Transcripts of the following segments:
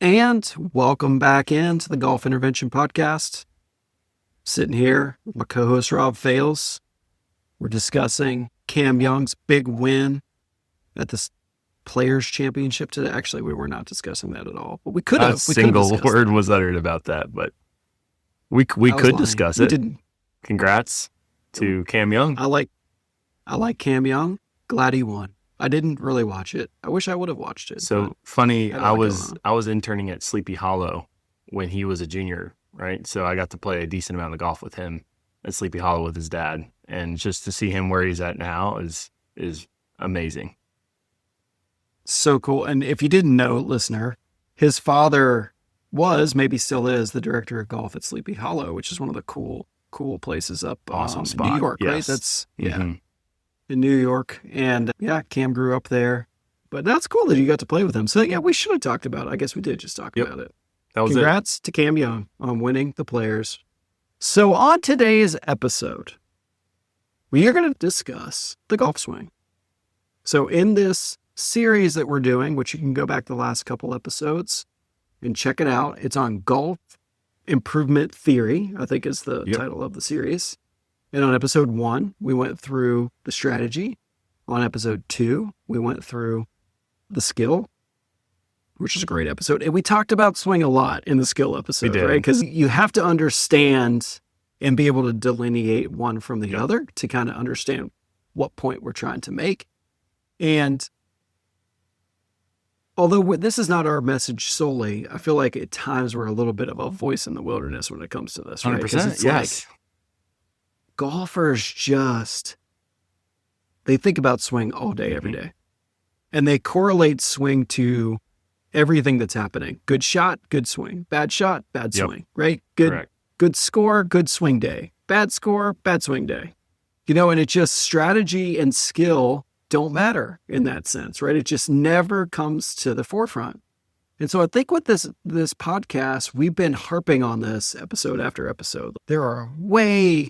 And welcome back into the Golf Intervention Podcast. Sitting here with my co-host Rob Fales. We're discussing Cam Young's big win at the Players Championship today. Actually, we were not discussing that at all, but we could have. Not a single word was uttered about that, but we could discuss it. Didn't. Congrats to Cam Young. I like Cam Young. Glad he won. I didn't really watch it. I wish I would have watched it. So funny, I was interning at Sleepy Hollow when he was a junior, right? So I got to play a decent amount of golf with him at Sleepy Hollow with his dad, and just to see him where he's at now is amazing. So cool. And if you didn't know, listener, his father was, maybe still is, the director of golf at Sleepy Hollow, which is one of the cool places up awesome in spot. New York, yes. right? That's in New York. And Cam grew up there. But that's cool that you got to play with him. So we should have talked about it. I guess we did just talk about it. That was Congrats to Cam Young on winning the Players. So on today's episode, we are going to discuss the golf swing. So in this series that we're doing, which you can go back to the last couple episodes and check it out. It's on golf improvement theory, I think is the title of the series. And on episode 1, we went through the strategy. On episode 2, we went through the skill, which is a great episode. And we talked about swing a lot in the skill episode, right? Because you have to understand and be able to delineate one from the other to kind of understand what point we're trying to make. And although this is not our message solely, I feel like at times we're a little bit of a voice in the wilderness when it comes to this, right? 100%, it's like golfers they think about swing all day, every day. And they correlate swing to everything that's happening. Good shot, good swing. Bad shot, bad swing, right? Good score, good swing day. Bad score, bad swing day. And it's just strategy and skill don't matter in that sense, right? It just never comes to the forefront. And so I think with this podcast, we've been harping on this episode after episode. There are way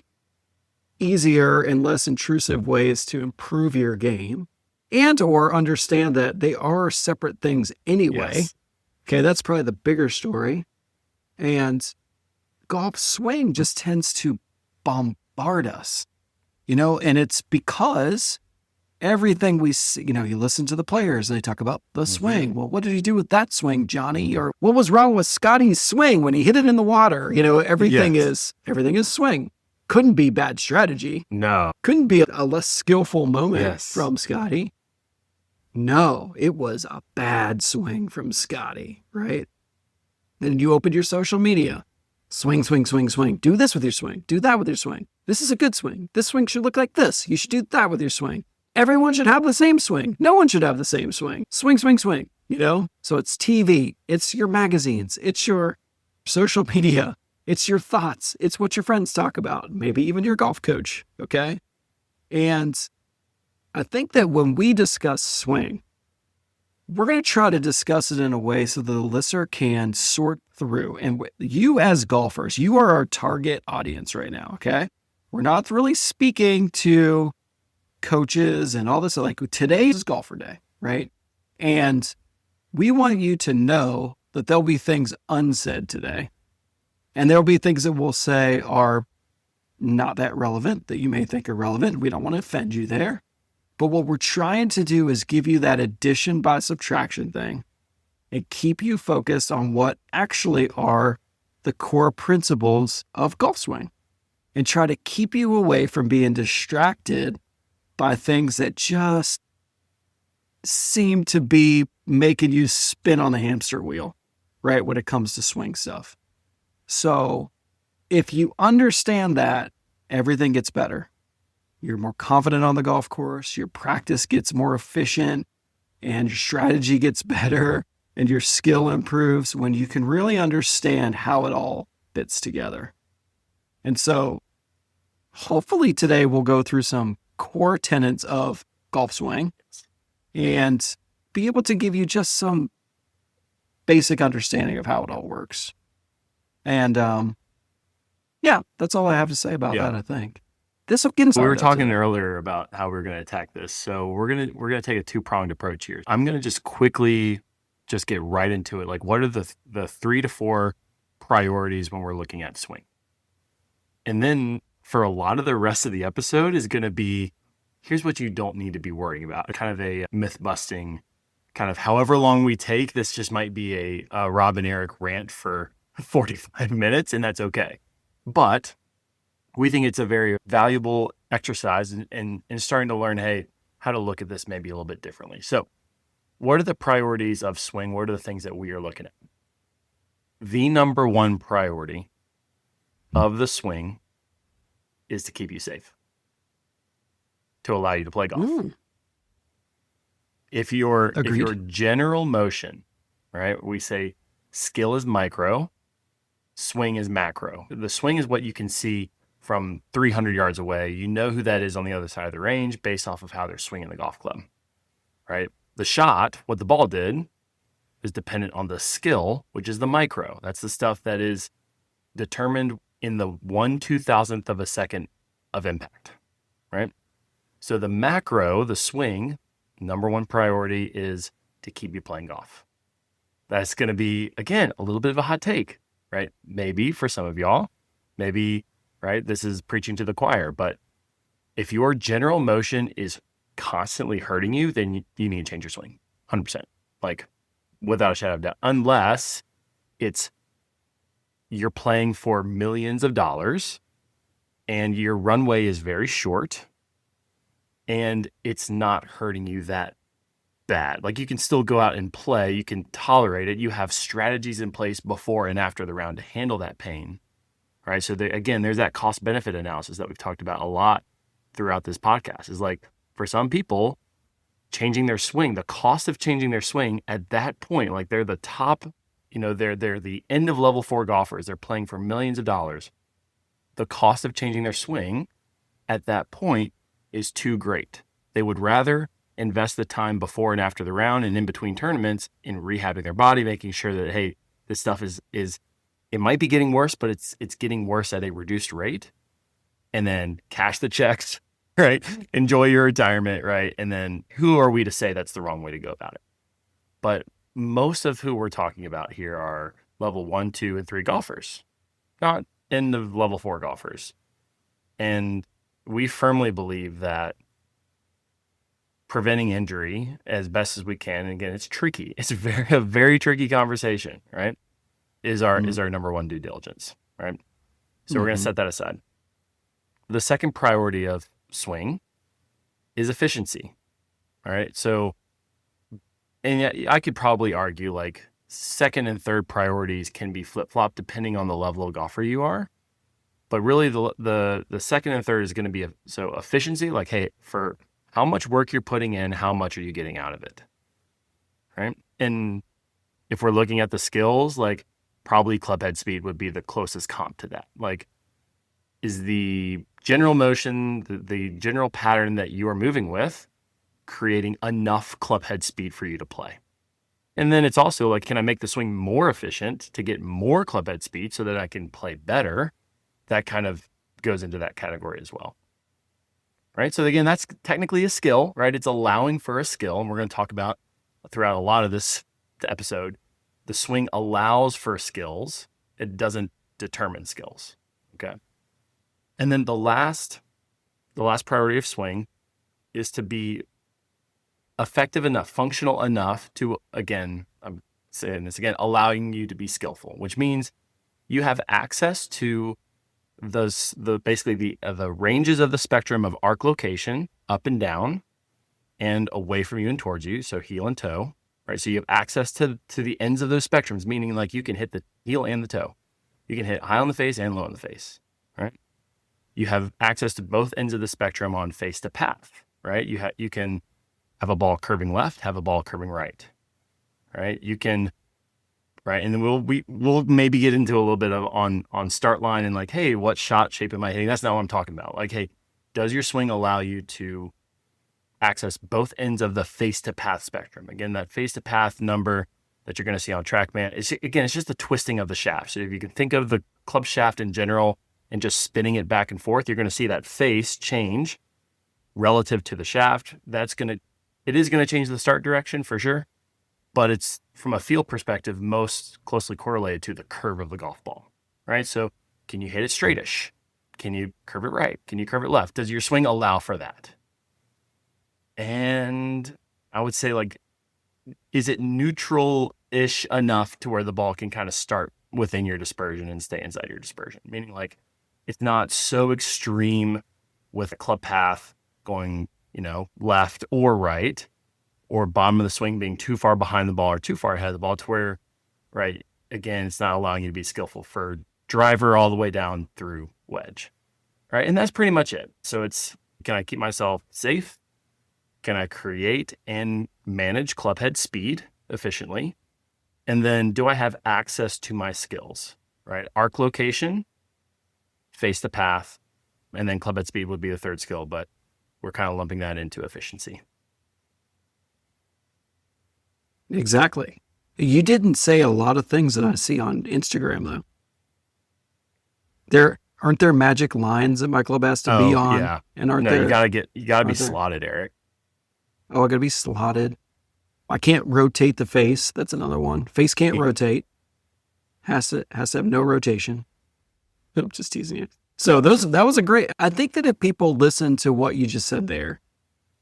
easier and less intrusive ways to improve your game and or understand that they are separate things anyway. Yes. Okay, that's probably the bigger story. And golf swing just tends to bombard us, and it's because everything we see, you listen to the players and they talk about the swing. Well, what did he do with that swing, Johnny? Or what was wrong with Scotty's swing when he hit it in the water? Everything is swing. Couldn't be bad strategy. No. Couldn't be a less skillful moment from Scotty. No, it was a bad swing from Scotty, right? Then you opened your social media. Swing, swing, swing, swing. Do this with your swing. Do that with your swing. This is a good swing. This swing should look like this. You should do that with your swing. Everyone should have the same swing. No one should have the same swing. Swing, swing, swing, So it's TV. It's your magazines. It's your social media. It's your thoughts. It's what your friends talk about. Maybe even your golf coach, okay? And I think that when we discuss swing, we're going to try to discuss it in a way so the listener can sort through. And you as golfers, you are our target audience right now, okay? We're not really speaking to coaches and all this. Like today is golfer day, right? And we want you to know that there'll be things unsaid today. And there'll be things that we'll say are not that relevant, that you may think are relevant. We don't want to offend you there. But what we're trying to do is give you that addition by subtraction thing and keep you focused on what actually are the core principles of golf swing and try to keep you away from being distracted by things that just seem to be making you spin on the hamster wheel, right, when it comes to swing stuff. So if you understand that, everything gets better. You're more confident on the golf course, your practice gets more efficient, and your strategy gets better, and your skill improves when you can really understand how it all fits together. And so hopefully today we'll go through some core tenets of golf swing and be able to give you just some basic understanding of how it all works. And that's all I have to say about that, I think. This will get us. We were talking earlier about how we're going to attack this. So we're going to take a two-pronged approach here. I'm going to just quickly just get right into it. Like, what are the 3 to 4 priorities when we're looking at swing? And then for a lot of the rest of the episode is going to be, here's what you don't need to be worrying about. Kind of a myth busting, kind of however long we take. This just might be a Rob and Eric rant for 45 minutes, and that's okay. But we think it's a very valuable exercise and starting to learn, hey, how to look at this maybe a little bit differently. So what are the priorities of swing? What are the things that we are looking at? The number one priority of the swing is to keep you safe, to allow you to play golf. If your general motion, right, we say skill is micro, swing is macro. The swing is what you can see from 300 yards away. You know who that is on the other side of the range based off of how they're swinging the golf club, right? The shot, what the ball did, is dependent on the skill, which is the micro. That's the stuff that is determined in the 1/2000th of a second of impact, right? So the macro, the swing, number one priority is to keep you playing golf. That's going to be, again, a little bit of a hot take, right? Maybe for some of y'all, maybe, right? This is preaching to the choir, but if your general motion is constantly hurting you, then you need to change your swing 100%, like without a shadow of doubt, unless you're playing for millions of dollars and your runway is very short and it's not hurting you that bad. Like you can still go out and play, you can tolerate it. You have strategies in place before and after the round to handle that pain, right? So again, there's that cost benefit analysis that we've talked about a lot throughout this podcast. Is like, for some people, changing their swing, the cost of changing their swing at that point, like they're the top, they're the end of level 4 golfers. They're playing for millions of dollars. The cost of changing their swing at that point is too great. They would rather invest the time before and after the round and in between tournaments in rehabbing their body, making sure that, hey, this stuff is it might be getting worse, but it's getting worse at a reduced rate. And then cash the checks, right? Enjoy your retirement, right? And then who are we to say that's the wrong way to go about it? But most of who we're talking about here are level 1, 2, and 3 golfers, not end of level 4 golfers. And we firmly believe that preventing injury as best as we can, and again, it's tricky. It's a very tricky conversation, right? Is our number one due diligence, right? So we're going to set that aside. The second priority of swing is efficiency. All right. So, and I could probably argue like second and third priorities can be flip-flopped depending on the level of golfer you are. But really the second and third is going to be so efficiency, like, hey, for how much work you're putting in, how much are you getting out of it? Right. And if we're looking at the skills, like probably club head speed would be the closest comp to that. Like, is the general motion, the general pattern that you are moving with, creating enough club head speed for you to play? And then it's also like, can I make the swing more efficient to get more club head speed so that I can play better? That kind of goes into that category as well. Right. So again, that's technically a skill, right? It's allowing for a skill. And we're going to talk about throughout a lot of this episode, the swing allows for skills. It doesn't determine skills. Okay. And then the last priority of swing is to be effective enough, functional enough to, again, I'm saying this again, allowing you to be skillful, which means you have access to the ranges of the spectrum of arc location up and down and away from you and towards you. So heel and toe, right? So you have access to the ends of those spectrums, meaning like you can hit the heel and the toe. You can hit high on the face and low on the face, right? You have access to both ends of the spectrum on face to path, right? You can have a ball curving left, have a ball curving right, right? You can, right? And then we'll maybe get into a little bit of on start line and like, hey, what shot shape am I hitting? That's not what I'm talking about. Like, hey, does your swing allow you to access both ends of the face to path spectrum? Again, that face to path number that you're going to see on TrackMan is, again, it's just the twisting of the shaft. So if you can think of the club shaft in general and just spinning it back and forth, you're going to see that face change relative to the shaft. It is going to change the start direction for sure. but it's from a feel perspective, most closely correlated to the curve of the golf ball, right? So can you hit it straightish? Can you curve it right? Can you curve it left? Does your swing allow for that? And I would say, like, is it neutral-ish enough to where the ball can kind of start within your dispersion and stay inside your dispersion? Meaning, like, it's not so extreme with a club path going, left or right, or bottom of the swing being too far behind the ball or too far ahead of the ball to where, right, again, it's not allowing you to be skillful for driver all the way down through wedge, right? And that's pretty much it. So it's, can I keep myself safe? Can I create and manage club head speed efficiently? And then do I have access to my skills, right? Arc location, face the path, and then club head speed would be the third skill, but we're kind of lumping that into efficiency. Exactly. You didn't say a lot of things that I see on Instagram, though. Aren't there magic lines that my club has to be on? Yeah. And aren't there? You gotta be slotted, Eric. Oh, I gotta be slotted. I can't rotate the face. That's another one. Face can't rotate. Has to have no rotation. I'm just teasing you. So that was a great. I think that if people listen to what you just said there,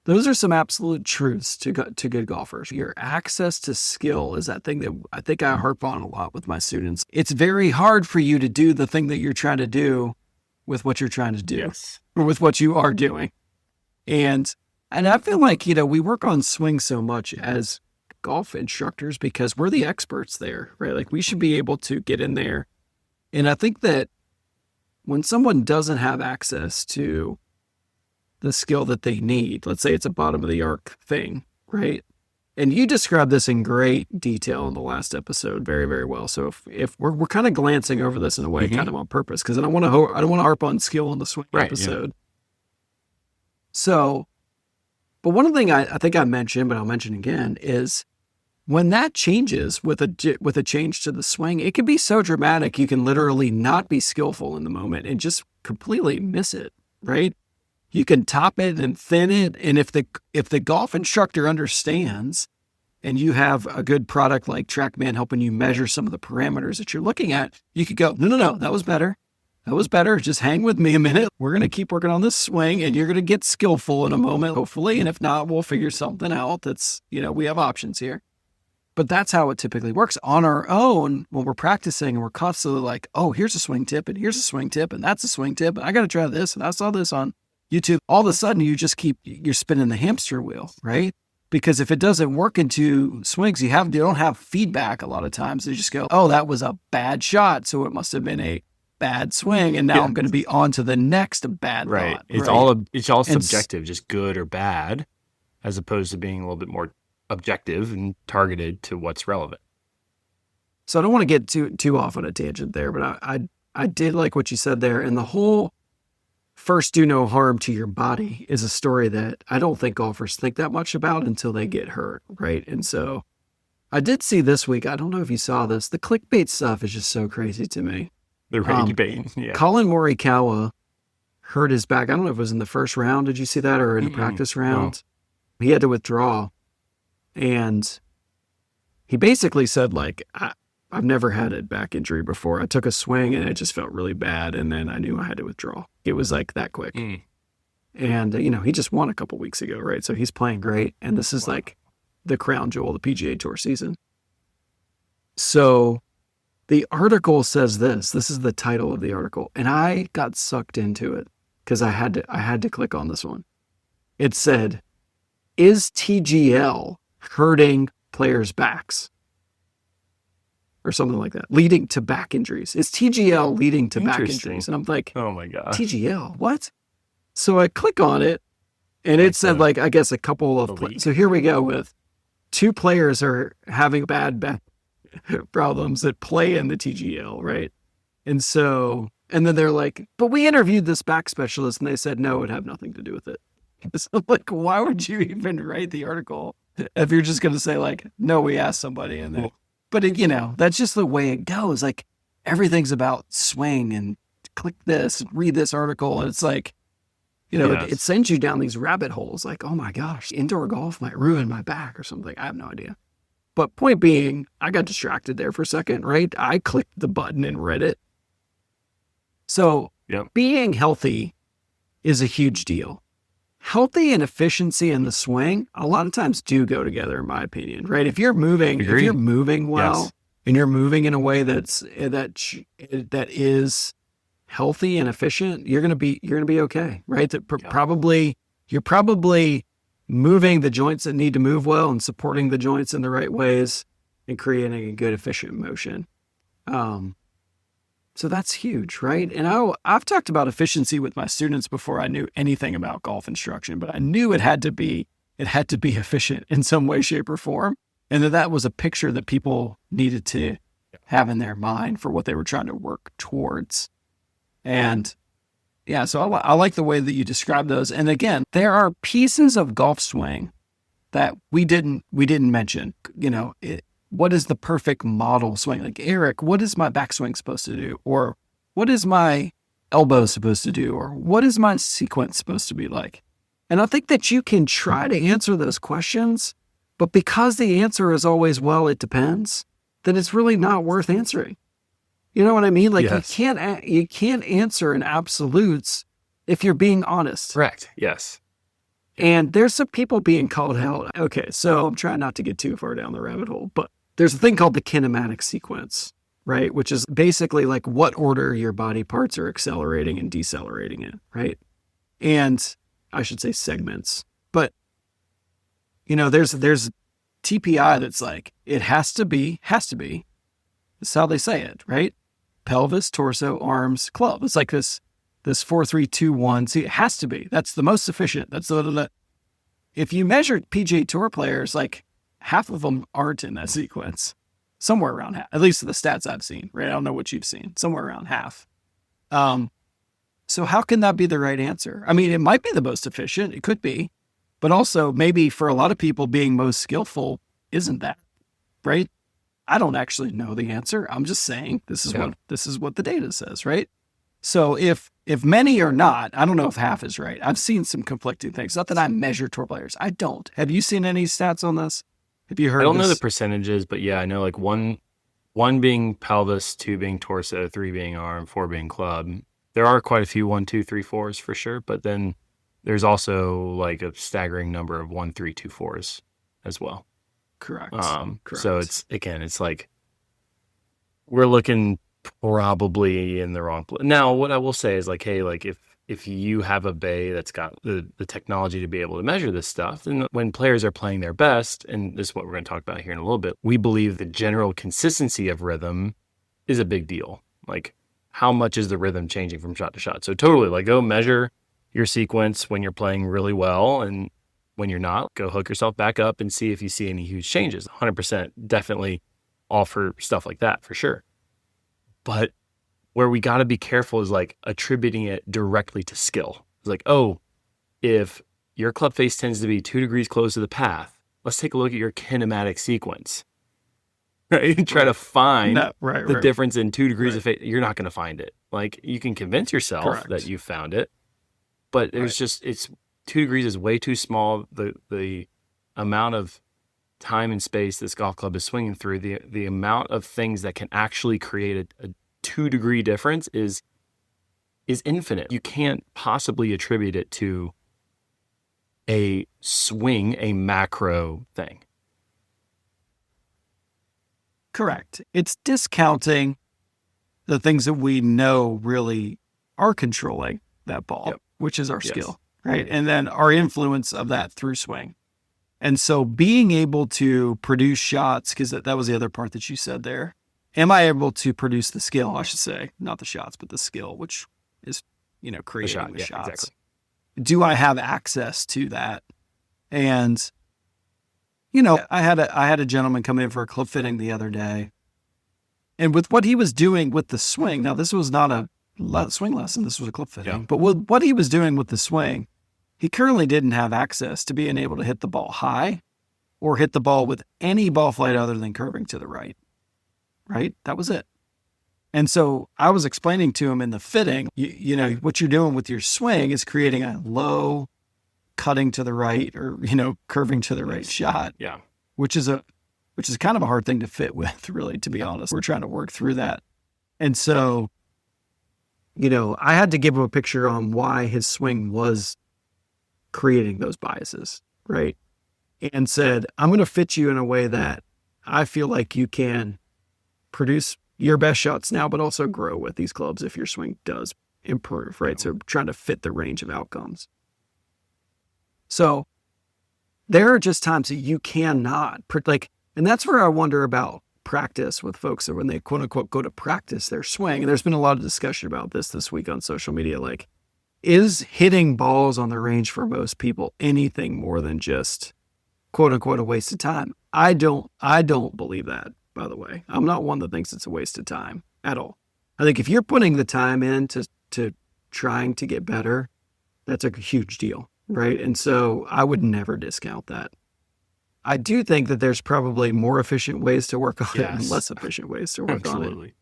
those are some absolute truths to good golfers. Your access to skill is that thing that I think I harp on a lot with my students. It's very hard for you to do the thing that you're trying to do with what you're trying to do, yes, or with what you are doing. And I feel like, we work on swing so much as golf instructors because we're the experts there, right? Like, we should be able to get in there. And I think that when someone doesn't have access to the skill that they need, let's say it's a bottom of the arc thing, right? And you described this in great detail in the last episode, very, very well. So if we're kind of glancing over this in a way, kind of on purpose, because I don't want to harp on skill in the swing episode. Yeah. So, but one thing I think I mentioned, but I'll mention again, is when that changes with a change to the swing, it can be so dramatic. You can literally not be skillful in the moment and just completely miss it, right? You can top it and thin it. And if the golf instructor understands and you have a good product like TrackMan helping you measure some of the parameters that you're looking at, you could go, no, that was better. That was better. Just hang with me a minute. We're going to keep working on this swing and you're going to get skillful in a moment, hopefully. And if not, we'll figure something out that's, we have options here. But that's how it typically works. On our own, when we're practicing and we're constantly like, oh, here's a swing tip and here's a swing tip and that's a swing tip. And I got to try this. And I saw this on YouTube. All of a sudden, you're spinning the hamster wheel, right? Because if it doesn't work into swings, you don't have feedback a lot of times. They just go, oh, that was a bad shot. So it must have been a bad swing. And now I'm going to be on to the next bad thought. It's all subjective, just good or bad, as opposed to being a little bit more objective and targeted to what's relevant. So I don't want to get too off on a tangent there, but I did like what you said there. And the whole first do no harm to your body is a story that I don't think golfers think that much about until they get hurt, right? And so I did see this week, I don't know if you saw this, the clickbait stuff is just so crazy to me. The rage bait, yeah. Colin Morikawa hurt his back. I don't know if it was in the first round. Did you see that? Or in the practice round? No. He had to withdraw. And he basically said, like, I've never had a back injury before. I took a swing and it just felt really bad. And then I knew I had to withdraw. It was like that quick. And, he just won a couple weeks ago, right? So he's playing great. And this is like the crown jewel of the PGA Tour season. So the article says this is the title of the article. And I got sucked into it because I had to click on this one. It said, is TGL hurting players' backs? Or something like that, leading to back injuries. Is TGL leading to back injuries? And I'm like, oh my God. TGL, what? So I click on it and it said I guess a couple of, so here we go with 2 players are having bad back problems that play in the TGL, right? And then they're like, but we interviewed this back specialist and they said, no, it would have nothing to do with it. So like, why would you even write the article if you're just going to say like, no, we asked somebody and then, but that's just the way it goes. Like everything's about swing and click this, and read this article. And it's like, it sends you down these rabbit holes. Like, oh my gosh, indoor golf might ruin my back or something. I have no idea. But point being, I got distracted there for a second, right? I clicked the button and read it. So being healthy is a huge deal. Healthy and efficiency in the swing a lot of times do go together, in my opinion, right? If you're moving well and you're moving in a way that is healthy and efficient, you're gonna be okay, right? You're probably moving the joints that need to move well and supporting the joints in the right ways and creating a good efficient motion. So that's huge, right? And I've talked about efficiency with my students before I knew anything about golf instruction, but I knew it had to be efficient in some way, shape, or form. And that was a picture that people needed to have in their mind for what they were trying to work towards. And yeah, so I like the way that you describe those. And again, there are pieces of golf swing that we didn't mention. What is the perfect model swing? Like, Eric, what is my backswing supposed to do? Or what is my elbow supposed to do? Or what is my sequence supposed to be like? And I think that you can try to answer those questions, but because the answer is always, well, it depends, then it's really not worth answering. You know what I mean? Like, you can't answer in absolutes if you're being honest. Correct. Yes. And there's some people being called out. Okay, so I'm trying not to get too far down the rabbit hole, but there's a thing called the kinematic sequence, right? Which is basically like what order your body parts are accelerating and decelerating in, right? And I should say segments. But, there's TPI that's like, it has to be. That's how they say it, right? Pelvis, torso, arms, club. It's like this 4-3-2-1. See, it has to be. That's the most efficient. That's the if you measure PGA Tour players, like half of them aren't in that sequence. Somewhere around half, at least the stats I've seen, right? I don't know what you've seen. Somewhere around half. So how can that be the right answer? I mean, it might be the most efficient. It could be. But also maybe for a lot of people being most skillful isn't that, right? I don't actually know the answer. I'm just saying this is what the data says, right? So if many are not, I don't know if half is right. I've seen some conflicting things. Not that I measure tour players. I don't. Have you seen any stats on this? Have you heard? I don't know the percentages, but yeah, I know like one being pelvis, 2 being torso, 3 being arm, 4 being club. There are quite a few 1, 2, 3, 4s for sure, but then there's also like a staggering number of 1, 3, 2, 4s as well. Correct. So it's like we're looking probably in the wrong place. Now, what I will say is like, hey, like if you have a bay that's got the technology to be able to measure this stuff, then when players are playing their best, and this is what we're going to talk about here in a little bit, we believe the general consistency of rhythm is a big deal. Like, how much is the rhythm changing from shot to shot? So totally, like, go measure your sequence when you're playing really well, and when you're not, go hook yourself back up and see if you see any huge changes. 100% definitely all for stuff like that, for sure. But where we got to be careful is like attributing it directly to skill. It's like, oh, if your club face tends to be 2 degrees close to the path, let's take a look at your kinematic sequence. Right? And try to find the difference in 2 degrees of face. You're not going to find it. Like, you can convince yourself that you found it, but there's just, it's 2 degrees is way too small. The amount of time and space this golf club is swinging through, the amount of things that can actually create a 2 degree difference is infinite. You can't possibly attribute it to a swing, a macro thing. Correct. It's discounting the things that we know really are controlling that ball, which is our skill, right? And then our influence of that through swing. And so being able to produce shots, because that was the other part that you said there. Am I able to produce the skill, I should say, not the shots, but the skill, which is, creating the shots. Exactly. Do I have access to that? And, I had a gentleman come in for a club fitting the other day. And with what he was doing with the swing, now this was not a swing lesson, this was a club fitting, but with what he was doing with the swing, he currently didn't have access to being able to hit the ball high or hit the ball with any ball flight other than curving to the right. Right? That was it. And so I was explaining to him in the fitting, what you're doing with your swing is creating a low cutting to the right or, curving to the right shot. Yeah. Which is a which is kind of a hard thing to fit with, really, to be honest. We're trying to work through that. And so, I had to give him a picture on why his swing was creating those biases, right? And said, I'm going to fit you in a way that I feel like you can produce your best shots now, but also grow with these clubs if your swing does improve, right? So trying to fit the range of outcomes. So there are just times that you cannot, and that's where I wonder about practice with folks that when they quote unquote go to practice their swing. And there's been a lot of discussion about this week on social media. Like, is hitting balls on the range for most people anything more than just quote unquote a waste of time? I don't believe that, by the way. I'm not one that thinks it's a waste of time at all. I think if you're putting the time in to trying to get better, that's a huge deal, right? And so I would never discount that. I do think that there's probably more efficient ways to work on it and less efficient ways to work on it.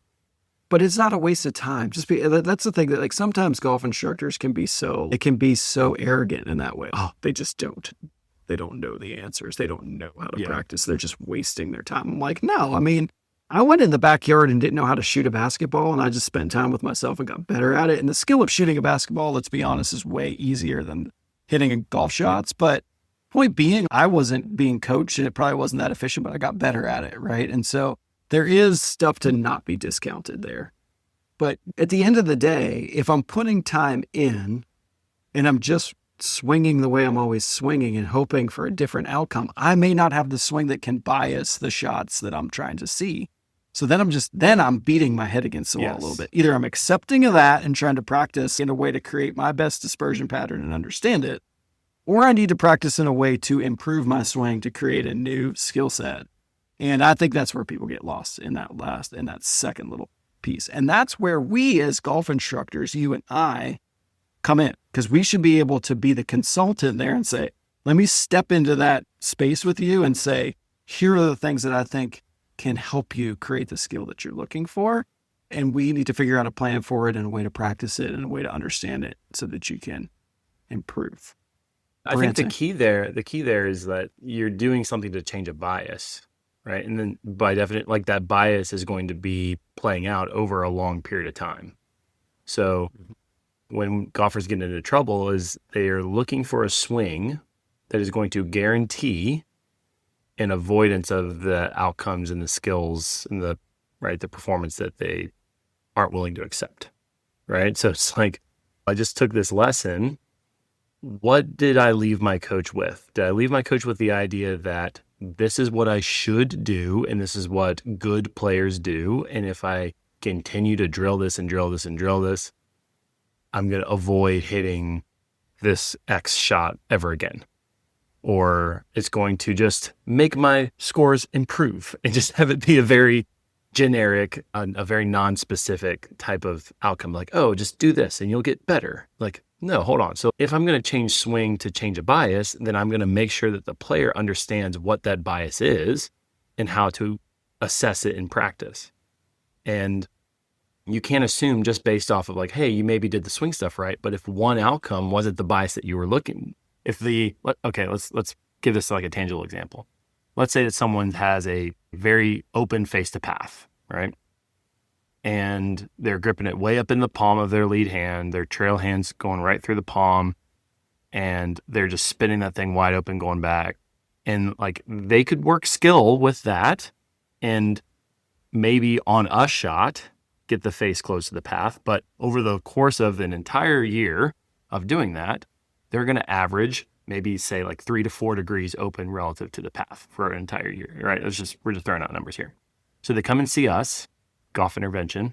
But it's not a waste of time. That's the thing that, like, sometimes golf instructors can be so arrogant in that way. Oh, they don't know the answers. They don't know how to practice. They're just wasting their time. I'm like, no, I went in the backyard and didn't know how to shoot a basketball, and I just spent time with myself and got better at it. And the skill of shooting a basketball, let's be honest, is way easier than hitting golf shots. But point being, I wasn't being coached and it probably wasn't that efficient, but I got better at it, right? And so there is stuff to not be discounted there. But at the end of the day, if I'm putting time in and I'm just swinging the way I'm always swinging and hoping for a different outcome, I may not have the swing that can bias the shots that I'm trying to see. So then I'm beating my head against the wall a little bit. Either I'm accepting of that and trying to practice in a way to create my best dispersion pattern and understand it, or I need to practice in a way to improve my swing to create a new skill set. And I think that's where people get lost in that second little piece. And that's where we as golf instructors, you and I, come in, because we should be able to be the consultant there and say, let me step into that space with you and say, here are the things that I think can help you create the skill that you're looking for. And we need to figure out a plan for it and a way to practice it and a way to understand it so that you can improve. I think the key there is that you're doing something to change a bias, right? And then by definition, like, that bias is going to be playing out over a long period of time. So when golfers get into trouble is they are looking for a swing that is going to guarantee an avoidance of the outcomes and the skills and the performance that they aren't willing to accept, right? So it's like, I just took this lesson. What did I leave my coach with? Did I leave my coach with the idea that this is what I should do and this is what good players do, and if I continue to drill this and drill this and drill this, I'm going to avoid hitting this X shot ever again? Or it's going to just make my scores improve and just have it be a very generic, a very non-specific type of outcome, like, oh, just do this and you'll get better. Like, no, hold on. So if I'm going to change swing to change a bias, then I'm going to make sure that the player understands what that bias is and how to assess it in practice. And you can't assume just based off of like, hey, you maybe did the swing stuff right, but if one outcome wasn't the bias that you were looking, let's give this like a tangible example. Let's say that someone has a very open face to path, right? And they're gripping it way up in the palm of their lead hand, their trail hand's going right through the palm, and they're just spinning that thing wide open, going back. And like, they could work skill with that and maybe on a shot get the face close to the path. But over the course of an entire year of doing that, they're going to average maybe say like 3 to 4 degrees open relative to the path for an entire year, right? We're just throwing out numbers here. So they come and see us, golf intervention,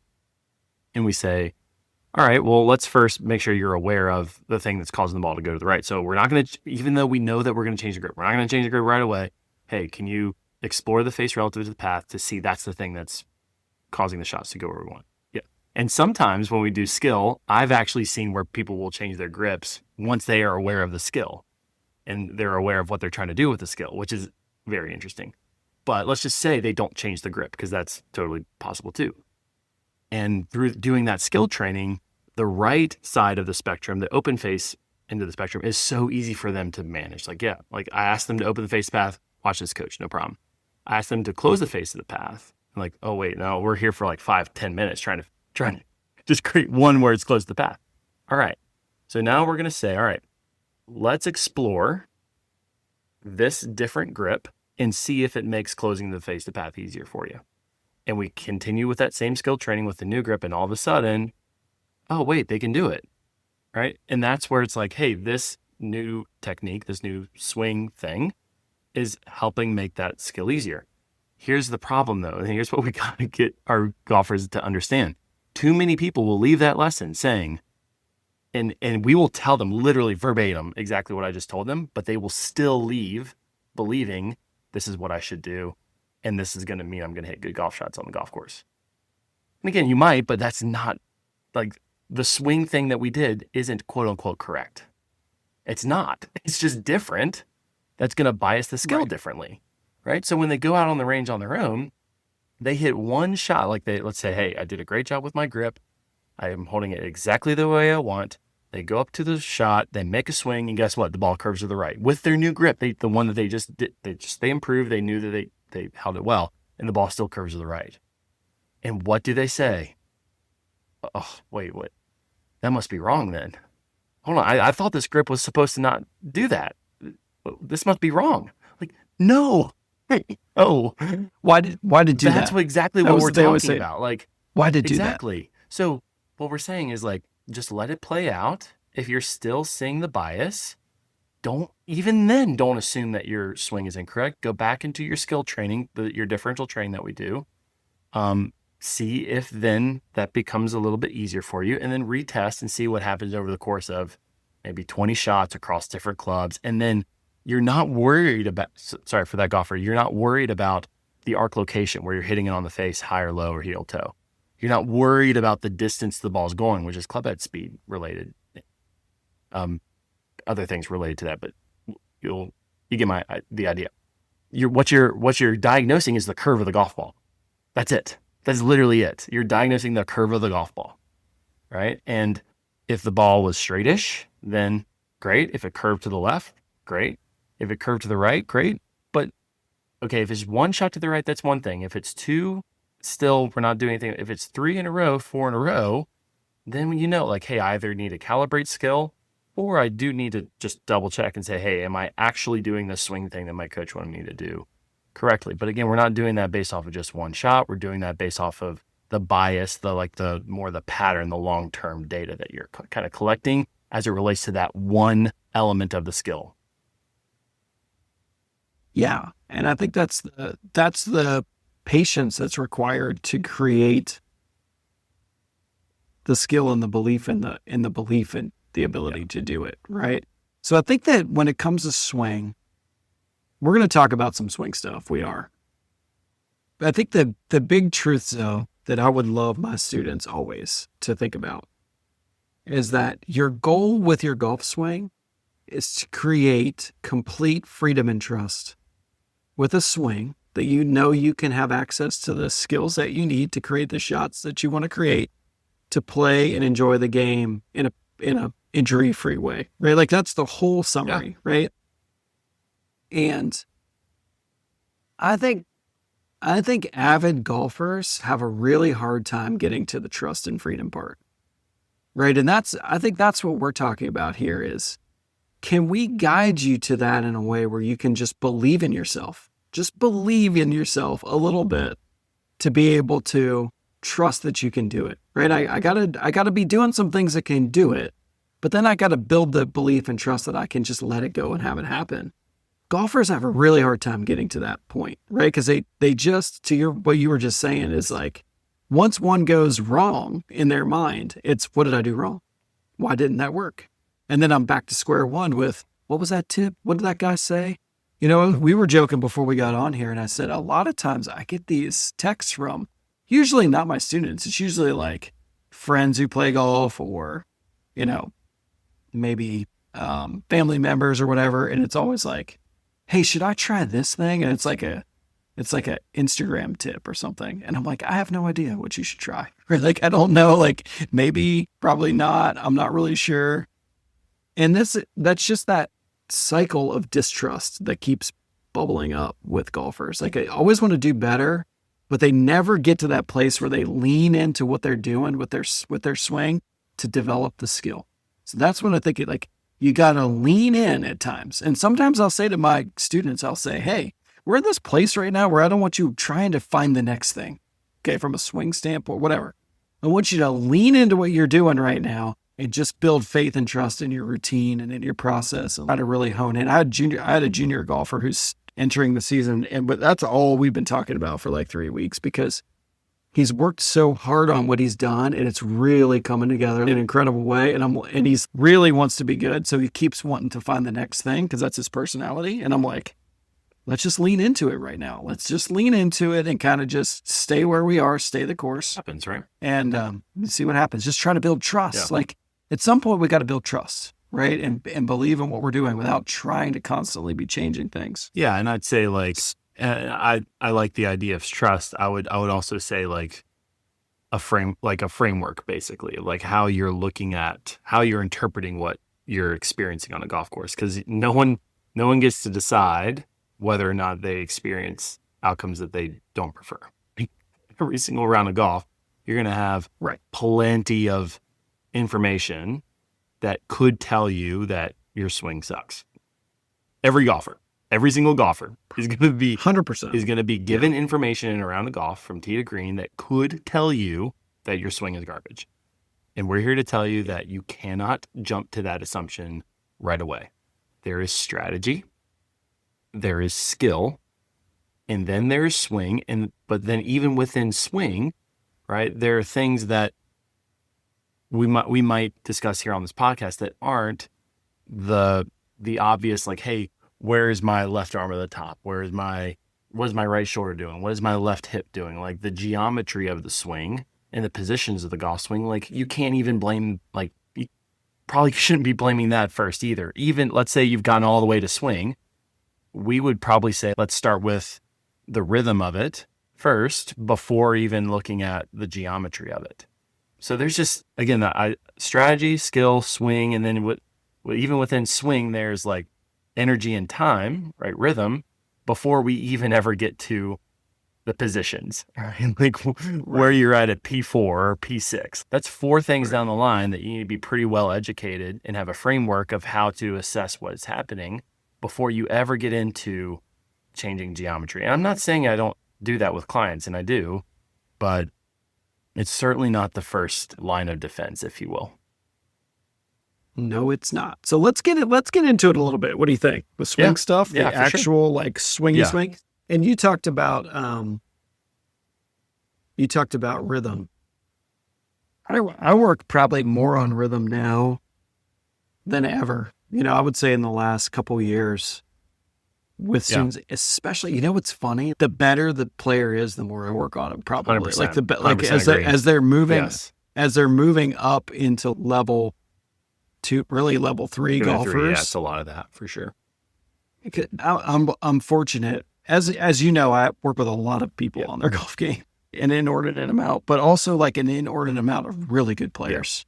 and we say, all right, well, let's first make sure you're aware of the thing that's causing the ball to go to the right. So we're not going to, even though we know that we're going to change the grip, we're not going to change the grip right away. Hey, can you explore the face relative to the path to see that's the thing that's causing the shots to go where we want? Yeah. And sometimes when we do skill, I've actually seen where people will change their grips once they are aware of the skill and they're aware of what they're trying to do with the skill, which is very interesting. But let's just say they don't change the grip, because that's totally possible too. And through doing that skill training, the right side of the spectrum, the open face end of the spectrum, is so easy for them to manage. Like, yeah, like I asked them to open the face path, watch this, coach, no problem. I asked them to close the face of the path. I'm like, oh wait, no, we're here for like 5-10 minutes trying to just create one where it's close to the path. All right. So now we're going to say, all right, let's explore this different grip and see if it makes closing the face of the path easier for you. And we continue with that same skill training with the new grip, and all of a sudden, oh wait, they can do it. Right. And that's where it's like, hey, this new technique, this new swing thing is helping make that skill easier. Here's the problem though. And here's what we got to get our golfers to understand. Too many people will leave that lesson saying, and we will tell them literally verbatim exactly what I just told them, but they will still leave believing this is what I should do. And this is going to mean I'm going to hit good golf shots on the golf course. And again, you might, but that's not like the swing thing that we did isn't quote unquote correct. It's not. It's just different. That's going to bias the skill differently. Right. So when they go out on the range on their own, they hit one shot. Like let's say, hey, I did a great job with my grip. I am holding it exactly the way I want. They go up to the shot, they make a swing, and guess what? The ball curves to the right. With their new grip, the one that they just did, they improved. They knew that they held it well, and the ball still curves to the right. And what do they say? Oh, wait, what? That must be wrong then. Hold on, I thought this grip was supposed to not do that. This must be wrong. Like, no. Oh, why did do that? That's exactly what we're talking about. Like, why did do that? Exactly. So what we're saying is like, just let it play out. If you're still seeing the bias, don't assume that your swing is incorrect. Go back into your skill training, your differential training that we do. See if then that becomes a little bit easier for you, and then retest and see what happens over the course of maybe 20 shots across different clubs. And then you're not worried about, sorry for that golfer, you're not worried about the arc location where you're hitting it on the face, high or low or heel toe. You're not worried about the distance the ball's going, which is club head speed related. Other things related to that, but you get the idea. What you're diagnosing is the curve of the golf ball. That's it. That's literally it. You're diagnosing the curve of the golf ball, right? And if the ball was straightish, then great. If it curved to the left, great. If it curved to the right, great. But okay, if it's one shot to the right, that's one thing. If it's two, still, we're not doing anything. If it's 3 in a row, 4 in a row, then like, hey, I either need to calibrate skill or I do need to just double check and say, hey, am I actually doing this swing thing that my coach wanted me to do correctly? But again, we're not doing that based off of just one shot. We're doing that based off of the bias, the more the pattern, the long-term data that you're kind of collecting as it relates to that one element of the skill. Yeah. And I think that's the patience that's required to create the skill and the belief in the belief in the ability to do it, right? So I think that when it comes to swing, we're going to talk about some swing stuff. We are. But I think the big truth, though, that I would love my students always to think about is that your goal with your golf swing is to create complete freedom and trust with a swing that you can have access to the skills that you need to create the shots that you want to create to play and enjoy the game in a injury-free way, right? Like that's the whole summary, right? And I think avid golfers have a really hard time getting to the trust and freedom part, right? And I think that's what we're talking about here is, can we guide you to that in a way where you can just believe in yourself? Just believe in yourself a little bit to be able to trust that you can do it, right? I gotta be doing some things that can do it, but then I gotta build the belief and trust that I can just let it go and have it happen. Golfers have a really hard time getting to that point, right? Because they just, what you were just saying is like, once one goes wrong in their mind, it's, what did I do wrong? Why didn't that work? And then I'm back to square one with, what was that tip? What did that guy say? We were joking before we got on here, and I said, a lot of times I get these texts from, usually not my students. It's usually like friends who play golf or, maybe family members or whatever. And it's always like, hey, should I try this thing? And it's like a Instagram tip or something. And I'm like, I have no idea what you should try. Or like, I don't know, like maybe, probably not. I'm not really sure. And that's just that cycle of distrust that keeps bubbling up with golfers. Like I always want to do better, but they never get to that place where they lean into what they're doing with their swing to develop the skill. So that's when I think like you got to lean in at times. And sometimes I'll say to my students, I'll say, hey, we're in this place right now where I don't want you trying to find the next thing. Okay, from a swing standpoint, whatever. I want you to lean into what you're doing right now and just build faith and trust in your routine and in your process and try to really hone in. I had a junior golfer who's entering the season, but that's all we've been talking about for like 3 weeks because he's worked so hard on what he's done and it's really coming together in an incredible way. And he's really wants to be good. So he keeps wanting to find the next thing because that's his personality. And I'm like, let's just lean into it right now. Let's just lean into it and kind of just stay where we are, stay the course. Happens, right? And see what happens. Just try to build trust. Yeah. Like at some point we got to build trust, right? And believe in what we're doing without trying to constantly be changing things. Yeah. And I'd say like, I like the idea of trust. I would also say like a framework, basically, like how you're looking at, how you're interpreting what you're experiencing on a golf course. Cause no one gets to decide whether or not they experience outcomes that they don't prefer. Every single round of golf, you're going to have plenty of information that could tell you that your swing sucks. Every single golfer is going to be 100% is going to be given information in a round of golf from tee to green that could tell you that your swing is garbage. And we're here to tell you that you cannot jump to that assumption right away. There is strategy, there is skill, and then there is swing. But then even within swing, right, there are things that we might discuss here on this podcast that aren't the obvious, like, hey, where is my left arm at the top? What is my right shoulder doing? What is my left hip doing? Like the geometry of the swing and the positions of the golf swing, like you can't even blame, like you probably shouldn't be blaming that first either. Even let's say you've gotten all the way to swing, we would probably say, let's start with the rhythm of it first before even looking at the geometry of it. So there's just, again, strategy, skill, swing, and then even within swing, there's like energy and time, right? Rhythm, before we even ever get to the positions, right? Like where you're at P4 or P6. That's 4 things down the line that you need to be pretty well educated and have a framework of how to assess what is happening before you ever get into changing geometry. And I'm not saying I don't do that with clients, and I do, but it's certainly not the first line of defense, if you will. No, it's not. So let's get into it a little bit. What do you think? The swing stuff, the actual like swingy swing. And you talked about rhythm. I work probably more on rhythm now than ever. You know, I would say in the last couple of years with students, especially, you know, what's funny? The better the player is, the more I work on them. Probably 100%, like as they're moving up into level 2, really level 3 golfers. Yeah, it's a lot of that for sure. I'm fortunate, as you know, I work with a lot of people on their golf game, an inordinate amount, but also like an inordinate amount of really good players.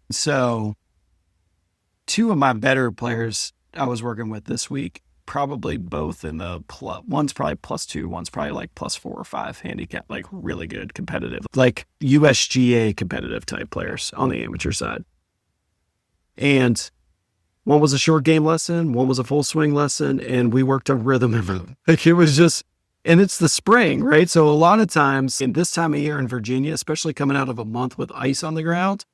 Yeah. So 2 of my better players I was working with this week, probably both in the one's probably +2, one's probably like +4 or 5 handicap, like really good competitive, like USGA competitive type players on the amateur side. And one was a short game lesson, one was a full swing lesson, and we worked on rhythm and rhythm. Like it was just, and it's the spring, right? So a lot of times in this time of year in Virginia, especially coming out of a month with ice on the ground,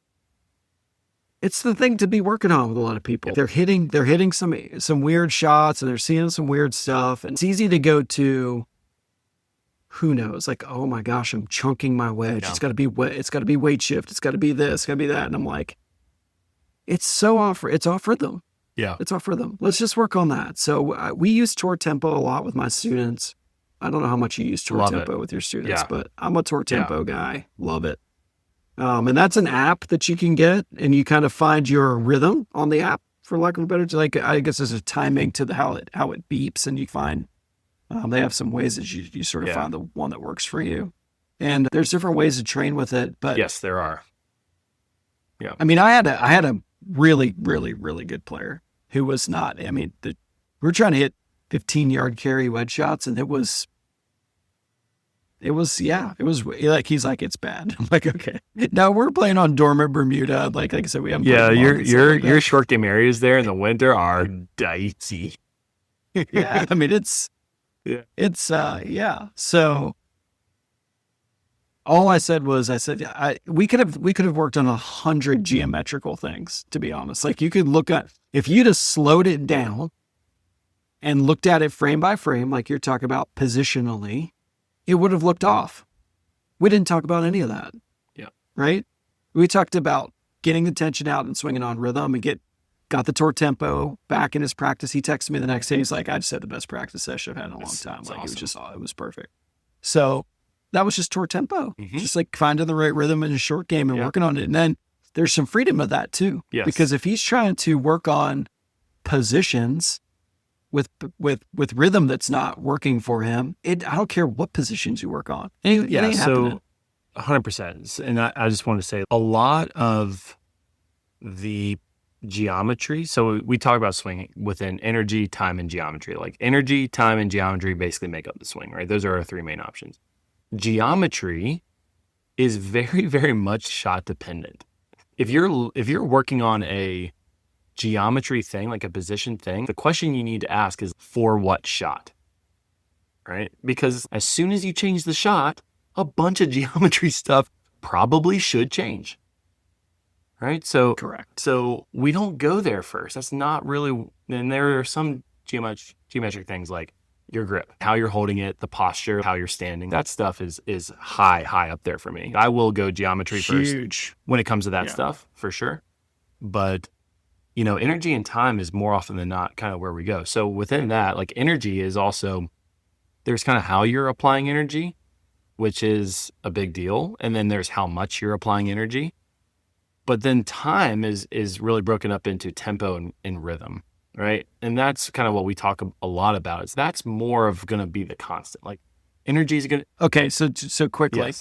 it's the thing to be working on with a lot of people. They're hitting some weird shots and they're seeing some weird stuff. And it's easy to go to, who knows, like, oh my gosh, I'm chunking my wedge. Yeah. It's got to be weight shift. It's got to be this, it's got to be that. And I'm like, it's off rhythm. Yeah. It's off rhythm. Let's just work on that. So we use tour tempo a lot with my students. I don't know how much you use tour tempo with your students, but I'm a tour tempo guy. Love it. And that's an app that you can get, and you kind of find your rhythm on the app, for lack of a better term. Like, I guess there's a timing to how it beeps, and you find they have some ways that you sort of find the one that works for you. And there's different ways to train with it, but yes, there are. Yeah, I mean, I had a really, really, really good player who was not. I mean, we're trying to hit 15-yard carry wedge shots, and it was like, he's like, it's bad. I'm like, okay. Now we're playing on dormant Bermuda. Like I said, we haven't. Yeah, your short game areas there in the winter are dicey. Yeah, I mean it's yeah. So all I said was, we could have worked on 100 geometrical things, to be honest. Like, you could look at, if you just slowed it down and looked at it frame by frame, like you're talking about positionally, it would have looked off. We didn't talk about any of that. Yeah. Right? We talked about getting the tension out and swinging on rhythm and got the tour tempo back in his practice. He texted me the next day. He's like, I just had the best practice session I've had in a long time. Like, awesome. It was perfect. So that was just tour tempo, just like finding the right rhythm in his short game and working on it. And then there's some freedom of that too. Yes. Because if he's trying to work on positions with rhythm that's not working for him, I don't care what positions you work on. It ain't happening. 100%. And I just want to say, a lot of the geometry. So we talk about swinging within energy, time, and geometry. Like, energy, time, and geometry basically make up the swing, right? Those are our three main options. Geometry is very, very much shot dependent. If you're working on a geometry thing, like a position thing, the question you need to ask is, for what shot? Right? Because as soon as you change the shot, a bunch of geometry stuff probably should change. Right? So correct. So we don't go there first. That's not really, and there are some geometric things like your grip, how you're holding it, the posture, how you're standing. That stuff is high up there for me. I will go geometry first when it comes to that stuff, for sure. But, energy and time is more often than not kind of where we go. So within that, like, energy is also, there's kind of how you're applying energy, which is a big deal. And then there's how much you're applying energy. But then time is really broken up into tempo and rhythm. Right. And that's kind of what we talk a lot about, is that's more of going to be the constant. Like, energy is going to. Okay. So quickly,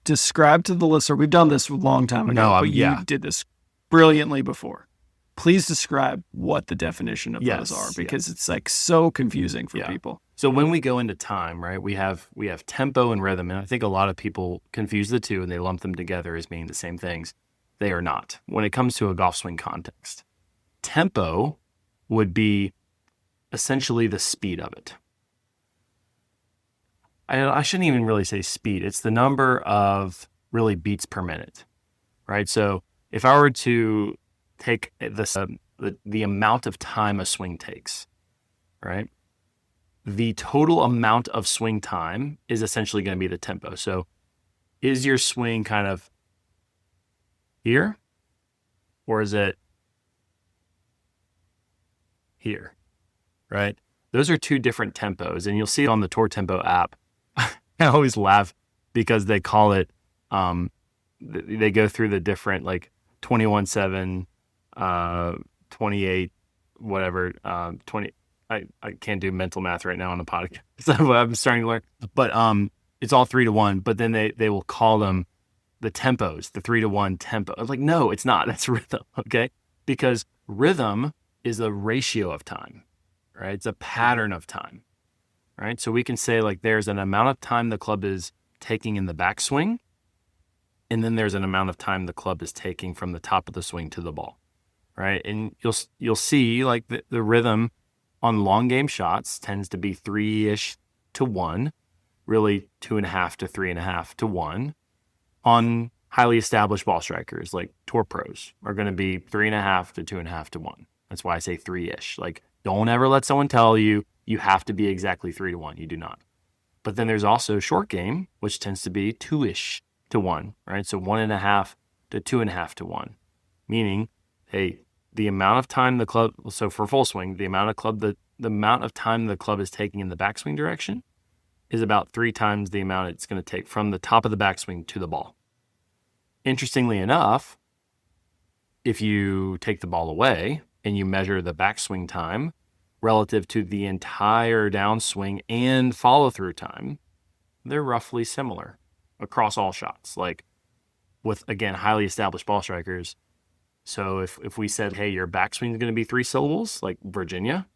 describe to the listener, we've done this a long time ago, but you did this brilliantly before. Please describe what the definition of those are, because it's like so confusing for people. So when we go into time, right, we have tempo and rhythm. And I think a lot of people confuse the two and they lump them together as being the same things. They are not. When it comes to a golf swing context, tempo would be essentially the speed of it. I shouldn't even really say speed. It's the number of really beats per minute, right? So if I were to take this, the amount of time a swing takes, right? The total amount of swing time is essentially going to be the tempo. So is your swing kind of here, or is it here, right? Those are two different tempos, and you'll see it on the Tour Tempo app. I always laugh because they call it, they go through the different, like, 21-7, 28, whatever, 20. I can't do mental math right now on the podcast. So I'm starting to learn, but it's all 3-1. But then they will call them the tempos, the 3-1 tempo. I was like, no, it's not. That's rhythm, okay? Because rhythm is a ratio of time, right? It's a pattern of time, right? So we can say, like, there's an amount of time the club is taking in the backswing, and then there's an amount of time the club is taking from the top of the swing to the ball, right? And you'll see, like, the rhythm on long game shots tends to be 3-ish to 1, really 2.5 to 3.5 to 1. On highly established ball strikers like tour pros are going to be 3.5 to 2.5 to 1. That's why I say 3-ish. Like, don't ever let someone tell you have to be exactly 3 to 1. You do not. But then there's also short game, which tends to be 2-ish to 1, right? So 1.5 to 2.5 to 1, meaning, hey, the amount of time the club, so for full swing, the amount of time the club is taking in the backswing direction is about 3 times the amount it's going to take from the top of the backswing to the ball. Interestingly enough, if you take the ball away and you measure the backswing time relative to the entire downswing and follow-through time, they're roughly similar across all shots. Like, with, again, highly established ball strikers. So if we said, hey, your backswing is going to be 3 syllables, like Virginia,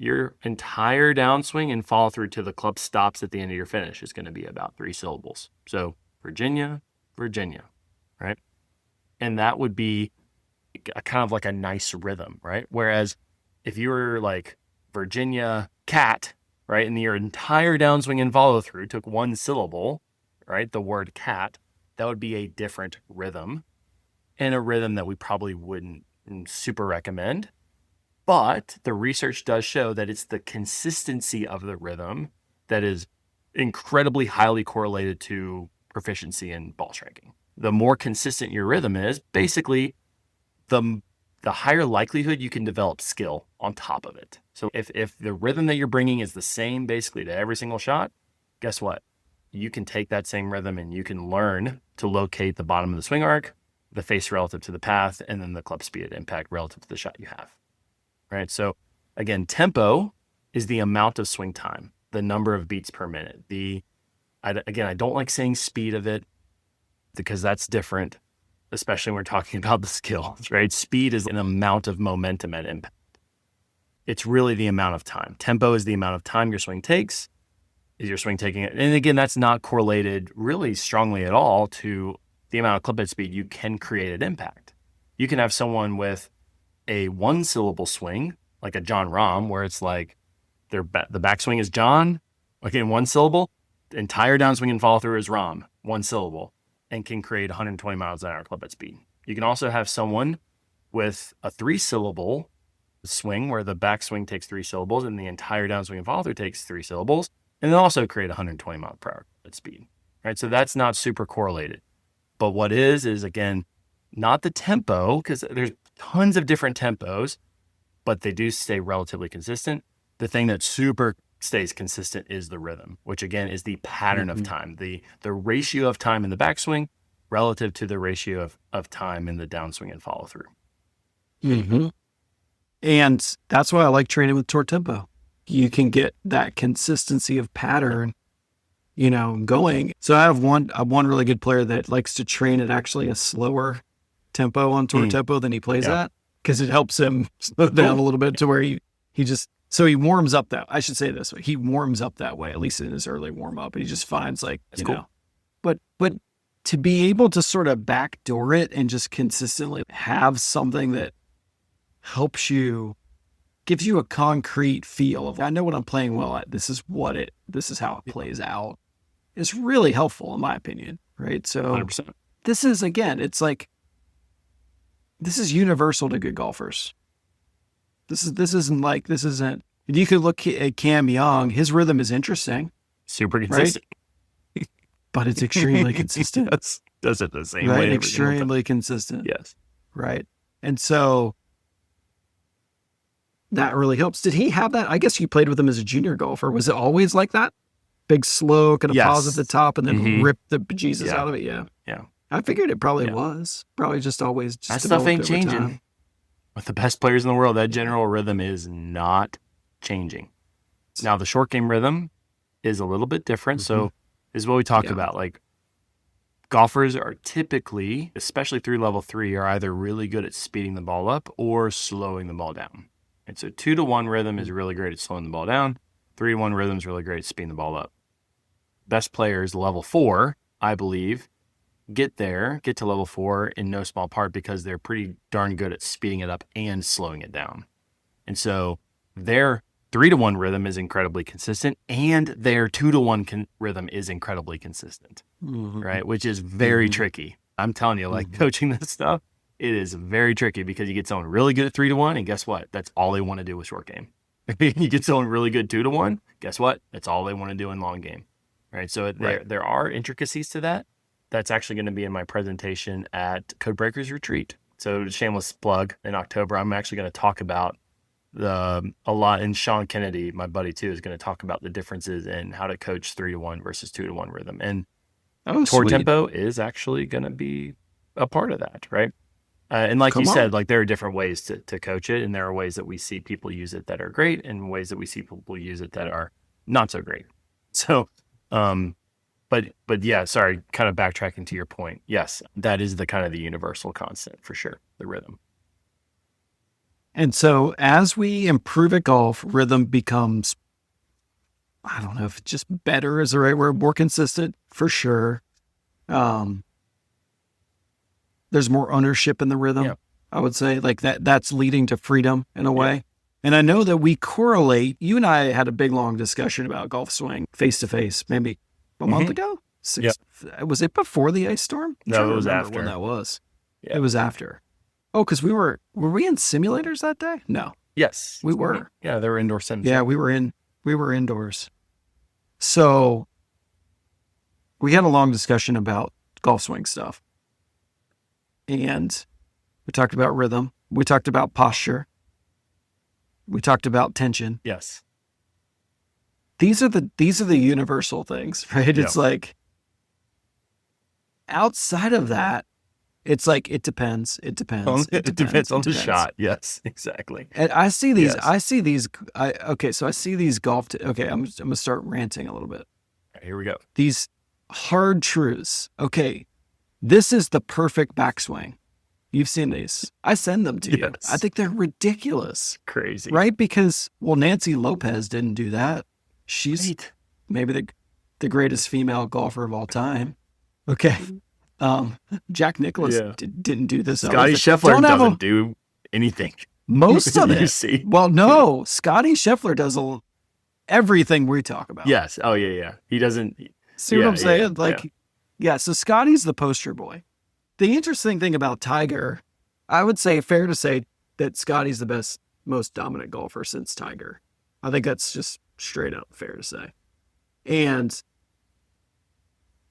your entire downswing and follow through to the club stops at the end of your finish is going to be about 3 syllables. So Virginia, Virginia, right? And that would be kind of like a nice rhythm, right? Whereas if you were like Virginia cat, right, and your entire downswing and follow through took 1 syllable, right, the word cat, that would be a different rhythm, and a rhythm that we probably wouldn't super recommend. But the research does show that it's the consistency of the rhythm that is incredibly highly correlated to proficiency in ball striking. The more consistent your rhythm is, basically, the higher likelihood you can develop skill on top of it. So if the rhythm that you're bringing is the same basically to every single shot, guess what? You can take that same rhythm and you can learn to locate the bottom of the swing arc, the face relative to the path, and then the club speed at impact relative to the shot you have. Right? So again, tempo is the amount of swing time, the number of beats per minute. I don't like saying speed of it because that's different, especially when we're talking about the skills, right? Speed is an amount of momentum at impact. It's really the amount of time. Tempo is the amount of time your swing takes. Is your swing taking it? And again, that's not correlated really strongly at all to the amount of club head speed you can create at impact. You can have someone with a 1-syllable swing, like a John Rahm, where it's like the backswing is John, again, 1 syllable, the entire downswing and follow through is Rahm, 1 syllable, and can create 120 miles an hour club head speed. You can also have someone with a 3-syllable swing where the backswing takes 3 syllables and the entire downswing and follow through takes 3 syllables, and then also create 120 mile per hour club head speed, right? So that's not super correlated. But what is again, not the tempo, because there's tons of different tempos, but they do stay relatively consistent. The thing that super stays consistent is the rhythm, which again is the pattern of time, the ratio of time in the backswing relative to the ratio of time in the downswing and follow through. Mm-hmm. And that's why I like training with tour tempo. You can get that consistency of pattern, going. So I have one really good player that likes to train at actually a slower tempo on tour tempo than he plays at, because it helps him slow down a little bit to where he warms up I should say this way. He warms up that way, at least in his early warm up. He just finds know, but to be able to sort of backdoor it and just consistently have something that helps you, gives you a concrete feel of, I know what I'm playing well at. This is how it plays out. It's really helpful in my opinion. Right. So 100%. This is, again, it's like, this is universal to good golfers. This isn't, you could look at Cam Young, his rhythm is interesting. Super consistent. Right? But it's extremely consistent. Does it the same right? way. Extremely consistent. Yes. Right. And so that really helps. Did he have that? I guess you played with him as a junior golfer. Was it always like that? Big slow, kind of pause at the top and then rip the bejesus out of it? Yeah. Yeah. I figured it probably was. Probably just always just that stuff ain't changing. Time. With the best players in the world, that general rhythm is not changing. Now, the short game rhythm is a little bit different. So this is what we talk about. Like, golfers are typically, especially through level 3, are either really good at speeding the ball up or slowing the ball down. And so 2-to-1 rhythm is really great at slowing the ball down. 3-to-1 rhythm is really great at speeding the ball up. Best players, level 4, I believe, get to level 4 in no small part because they're pretty darn good at speeding it up and slowing it down. And so their 3-to-1 rhythm is incredibly consistent, and their 2-to-1 rhythm is incredibly consistent, right? Which is very tricky. I'm telling you, like coaching this stuff, it is very tricky because you get someone really good at 3-to-1, and guess what? That's all they want to do with short game. You get someone really good 2-to-1, guess what? That's all they want to do in long game, right? So there are intricacies to that. That's actually going to be in my presentation at Codebreakers Retreat. So shameless plug, in October, I'm actually going to talk about a lot, and Sean Kennedy, my buddy too, is going to talk about the differences in how to coach 3-to-1 versus 2-to-1 rhythm. And tour tempo is actually going to be a part of that, right? And like you said, like there are different ways to coach it, and there are ways that we see people use it that are great, and ways that we see people use it that are not so great. So, but yeah, sorry, kind of backtracking to your point. Yes, that is the kind of the universal constant for sure, the rhythm. And so as we improve at golf, rhythm becomes, I don't know if just better is the right word, more consistent for sure. There's more ownership in the rhythm. Yep. I would say like that's leading to freedom in a way. Yep. And I know that we correlate, you and I had a big long discussion about golf swing face to face, maybe a month ago. Was it before the ice storm? No, it was after. When that was. Yep. It was after. Oh, because were we in simulators that day? No. Yes. We were. Yeah, they were indoor sims. Yeah, we were indoors. So we had a long discussion about golf swing stuff. And we talked about rhythm. We talked about posture. We talked about tension. Yes. These are the universal things, right? Yep. It's like outside of that, it's like it depends. It depends. It depends on the shot. Yes, exactly. And I see these. Yes. I see these golf. Okay, I'm gonna start ranting a little bit. Right, here we go. These hard truths. Okay, this is the perfect backswing. You've seen these. I send them to you. I think they're ridiculous. Crazy. Right? Because, Nancy Lopez didn't do that. She's maybe the greatest female golfer of all time. Okay. Jack Nicklaus didn't do this. Scotty Scheffler doesn't do anything. Most of it. You see? Well, no. Scotty Scheffler does everything we talk about. Yes. Oh, yeah. He doesn't. See what I'm saying? So Scotty's the poster boy. The interesting thing about Tiger, I would say fair to say that Scotty's the most dominant golfer since Tiger. I think that's just straight up fair to say. And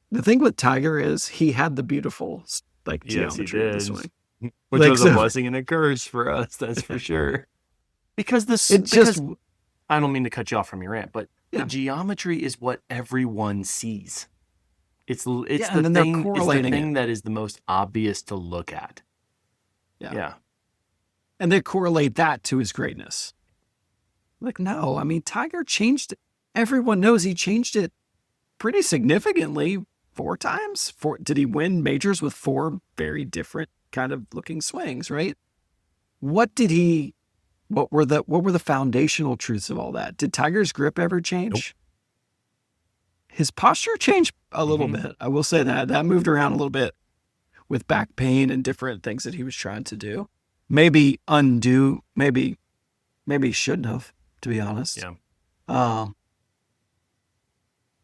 the thing with Tiger is he had the beautiful geometry of the swing. Which was a blessing and a curse for us, that's for sure. Because I don't mean to cut you off from your rant, but the geometry is what everyone sees. It's the thing that is the most obvious to look at. Yeah. And they correlate that to his greatness. Like, no, I mean, Tiger changed it. Everyone knows he changed it pretty significantly 4 times. Did he win majors with 4 very different kind of looking swings, right? What were the foundational truths of all that? Did Tiger's grip ever change? Nope. His posture changed a little bit. I will say that moved around a little bit with back pain and different things that he was trying to do. Maybe undo, maybe he shouldn't have, to be honest. Yeah.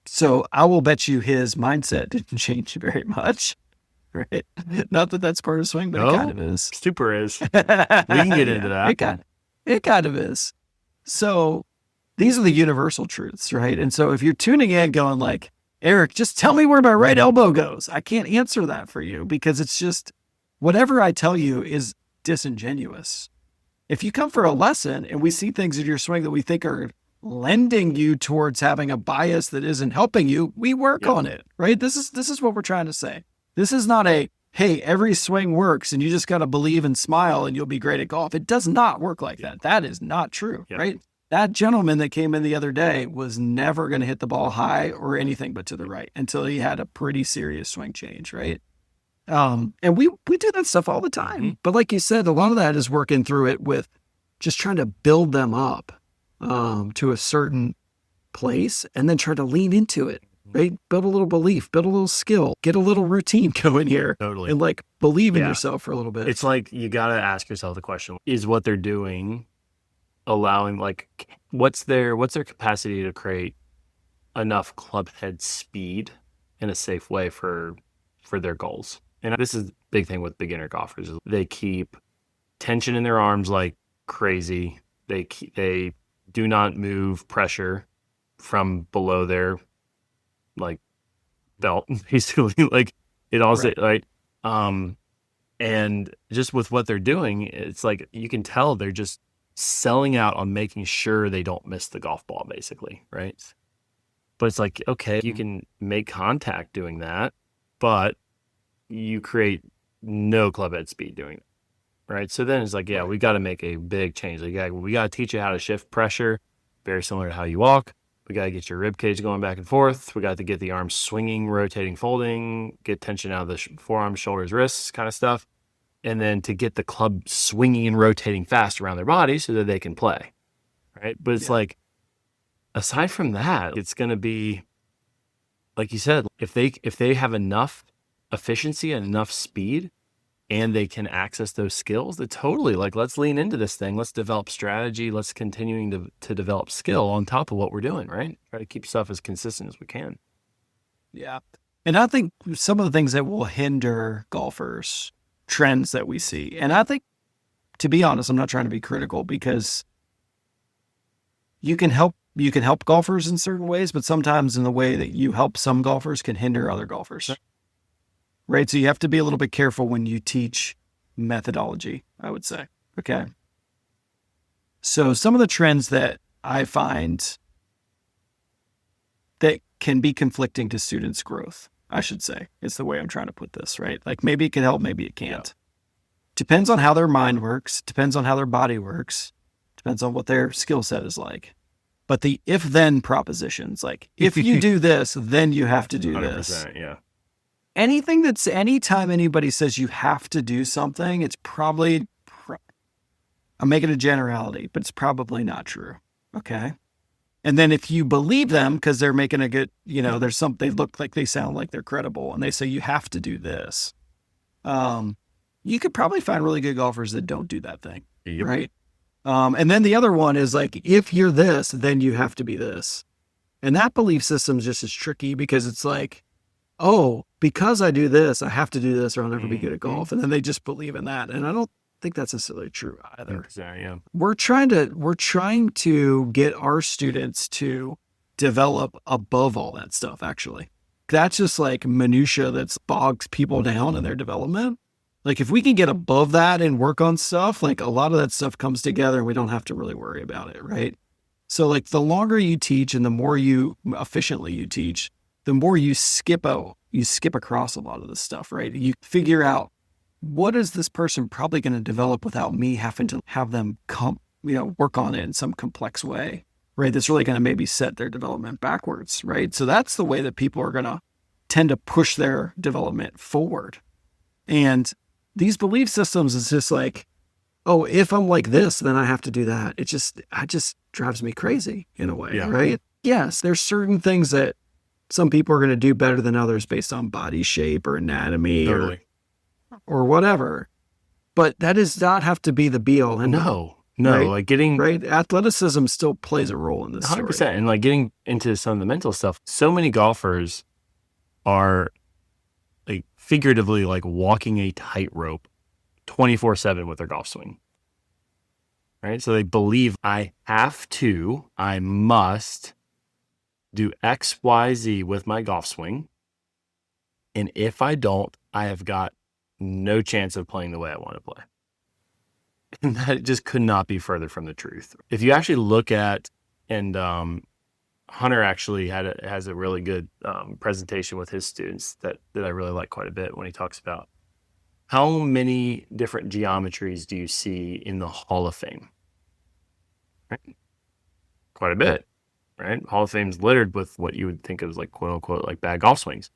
So I will bet you his mindset didn't change very much, right? Not that that's part of swing, but it kind of is. Super is. We can get into that. It kind of is. So these are the universal truths, right? And so if you're tuning in going like, Eric, just tell me where my right elbow goes. I can't answer that for you because it's just whatever I tell you is disingenuous. If you come for a lesson and we see things in your swing that we think are lending you towards having a bias that isn't helping you, we work on it, right? This is what we're trying to say. This is not hey, every swing works and you just got to believe and smile and you'll be great at golf. It does not work like that. That is not true, right? That gentleman that came in the other day was never going to hit the ball high or anything but to the right until he had a pretty serious swing change, right? And we do that stuff all the time. Mm-hmm. But like you said, a lot of that is working through it with just trying to build them up to a certain place and then try to lean into it, right? Build a little belief, build a little skill, get a little routine going here. Totally. And believe in yourself for a little bit. It's like you got to ask yourself the question, is what they're doing allowing, what's their capacity to create enough club head speed in a safe way for their goals? And this is the big thing with beginner golfers. They keep tension in their arms like crazy. They do not move pressure from below their belt, basically. It also right. And just with what they're doing, it's like you can tell they're just selling out on making sure they don't miss the golf ball, basically, right? But it's like, okay, you can make contact doing that, but you create no club head speed doing it, right? So then it's like, we got to make a big change. We got to teach you how to shift pressure, very similar to how you walk. We got to get your rib cage going back and forth. We got to get the arms swinging, rotating, folding, get tension out of the forearms, shoulders, wrists kind of stuff. and then to get the club swinging and rotating fast around their body so that they can play, right? But it's like, aside from that, it's going to be, like you said, if they have enough efficiency and enough speed and they can access those skills, they're totally like, let's lean into this thing. Let's develop strategy. Let's continuing to develop skill on top of what we're doing, right? Try to keep stuff as consistent as we can. Yeah. And I think some of the things that will hinder golfers, trends that we see, and I think, to be honest, I'm not trying to be critical, because you can help golfers in certain ways, but sometimes in the way that you help some golfers can hinder other golfers. Right? So you have to be a little bit careful when you teach methodology, I would say. Okay. So some of the trends that I find that can be conflicting to students' growth, I should say, is the way I'm trying to put this, right? Like, maybe it can help, maybe it can't. Depends on how their mind works, depends on how their body works, depends on what their skill set is like. But the if-then propositions, like, if you do this, then you have to do this. Yeah. Anytime anybody says you have to do something, it's probably, I'm making a generality, but it's probably not true. Okay. And then if you believe them, because they're making a good, they look like, they sound like they're credible, and they say you have to do this, you could probably find really good golfers that don't do that thing. Yep. Right. And then the other one is like, if you're this, then you have to be this. And that belief system is just as tricky, because it's like, oh, because I do this, I have to do this or I'll never be good at golf. And then they just believe in that. And I don't think that's necessarily true either. Yeah. We're trying to get our students to develop above all that stuff, actually. That's just like minutia that bogs people down in their development. Like, if we can get above that and work on stuff, like, a lot of that stuff comes together and we don't have to really worry about it, right? So, like, the longer you teach and the more efficiently you teach, the more you skip across a lot of this stuff, right? You figure out, what is this person probably going to develop without me having to have them work on it in some complex way, right? That's really going to maybe set their development backwards, right? So that's the way that people are going to tend to push their development forward. And these belief systems is just like, oh, if I'm like this, then I have to do that. It just drives me crazy in a way, right? Yes, there's certain things that some people are going to do better than others based on body shape or anatomy or whatever. But that does not have to be the be all and all. No, right? like getting... Right? Athleticism still plays a role in this 100%. Story. And like getting into some of the mental stuff, so many golfers are like figuratively like walking a tightrope 24/7 with their golf swing. Right? So they believe, I must do X, Y, Z with my golf swing. And if I don't, I have got no chance of playing the way I want to play. And that just could not be further from the truth. If you actually look at, and Hunter actually has a really good presentation with his students that I really like quite a bit, when he talks about how many different geometries do you see in the Hall of Fame? Right? Quite a bit. Right? Hall of Fame's littered with what you would think of as like, quote unquote, like bad golf swings.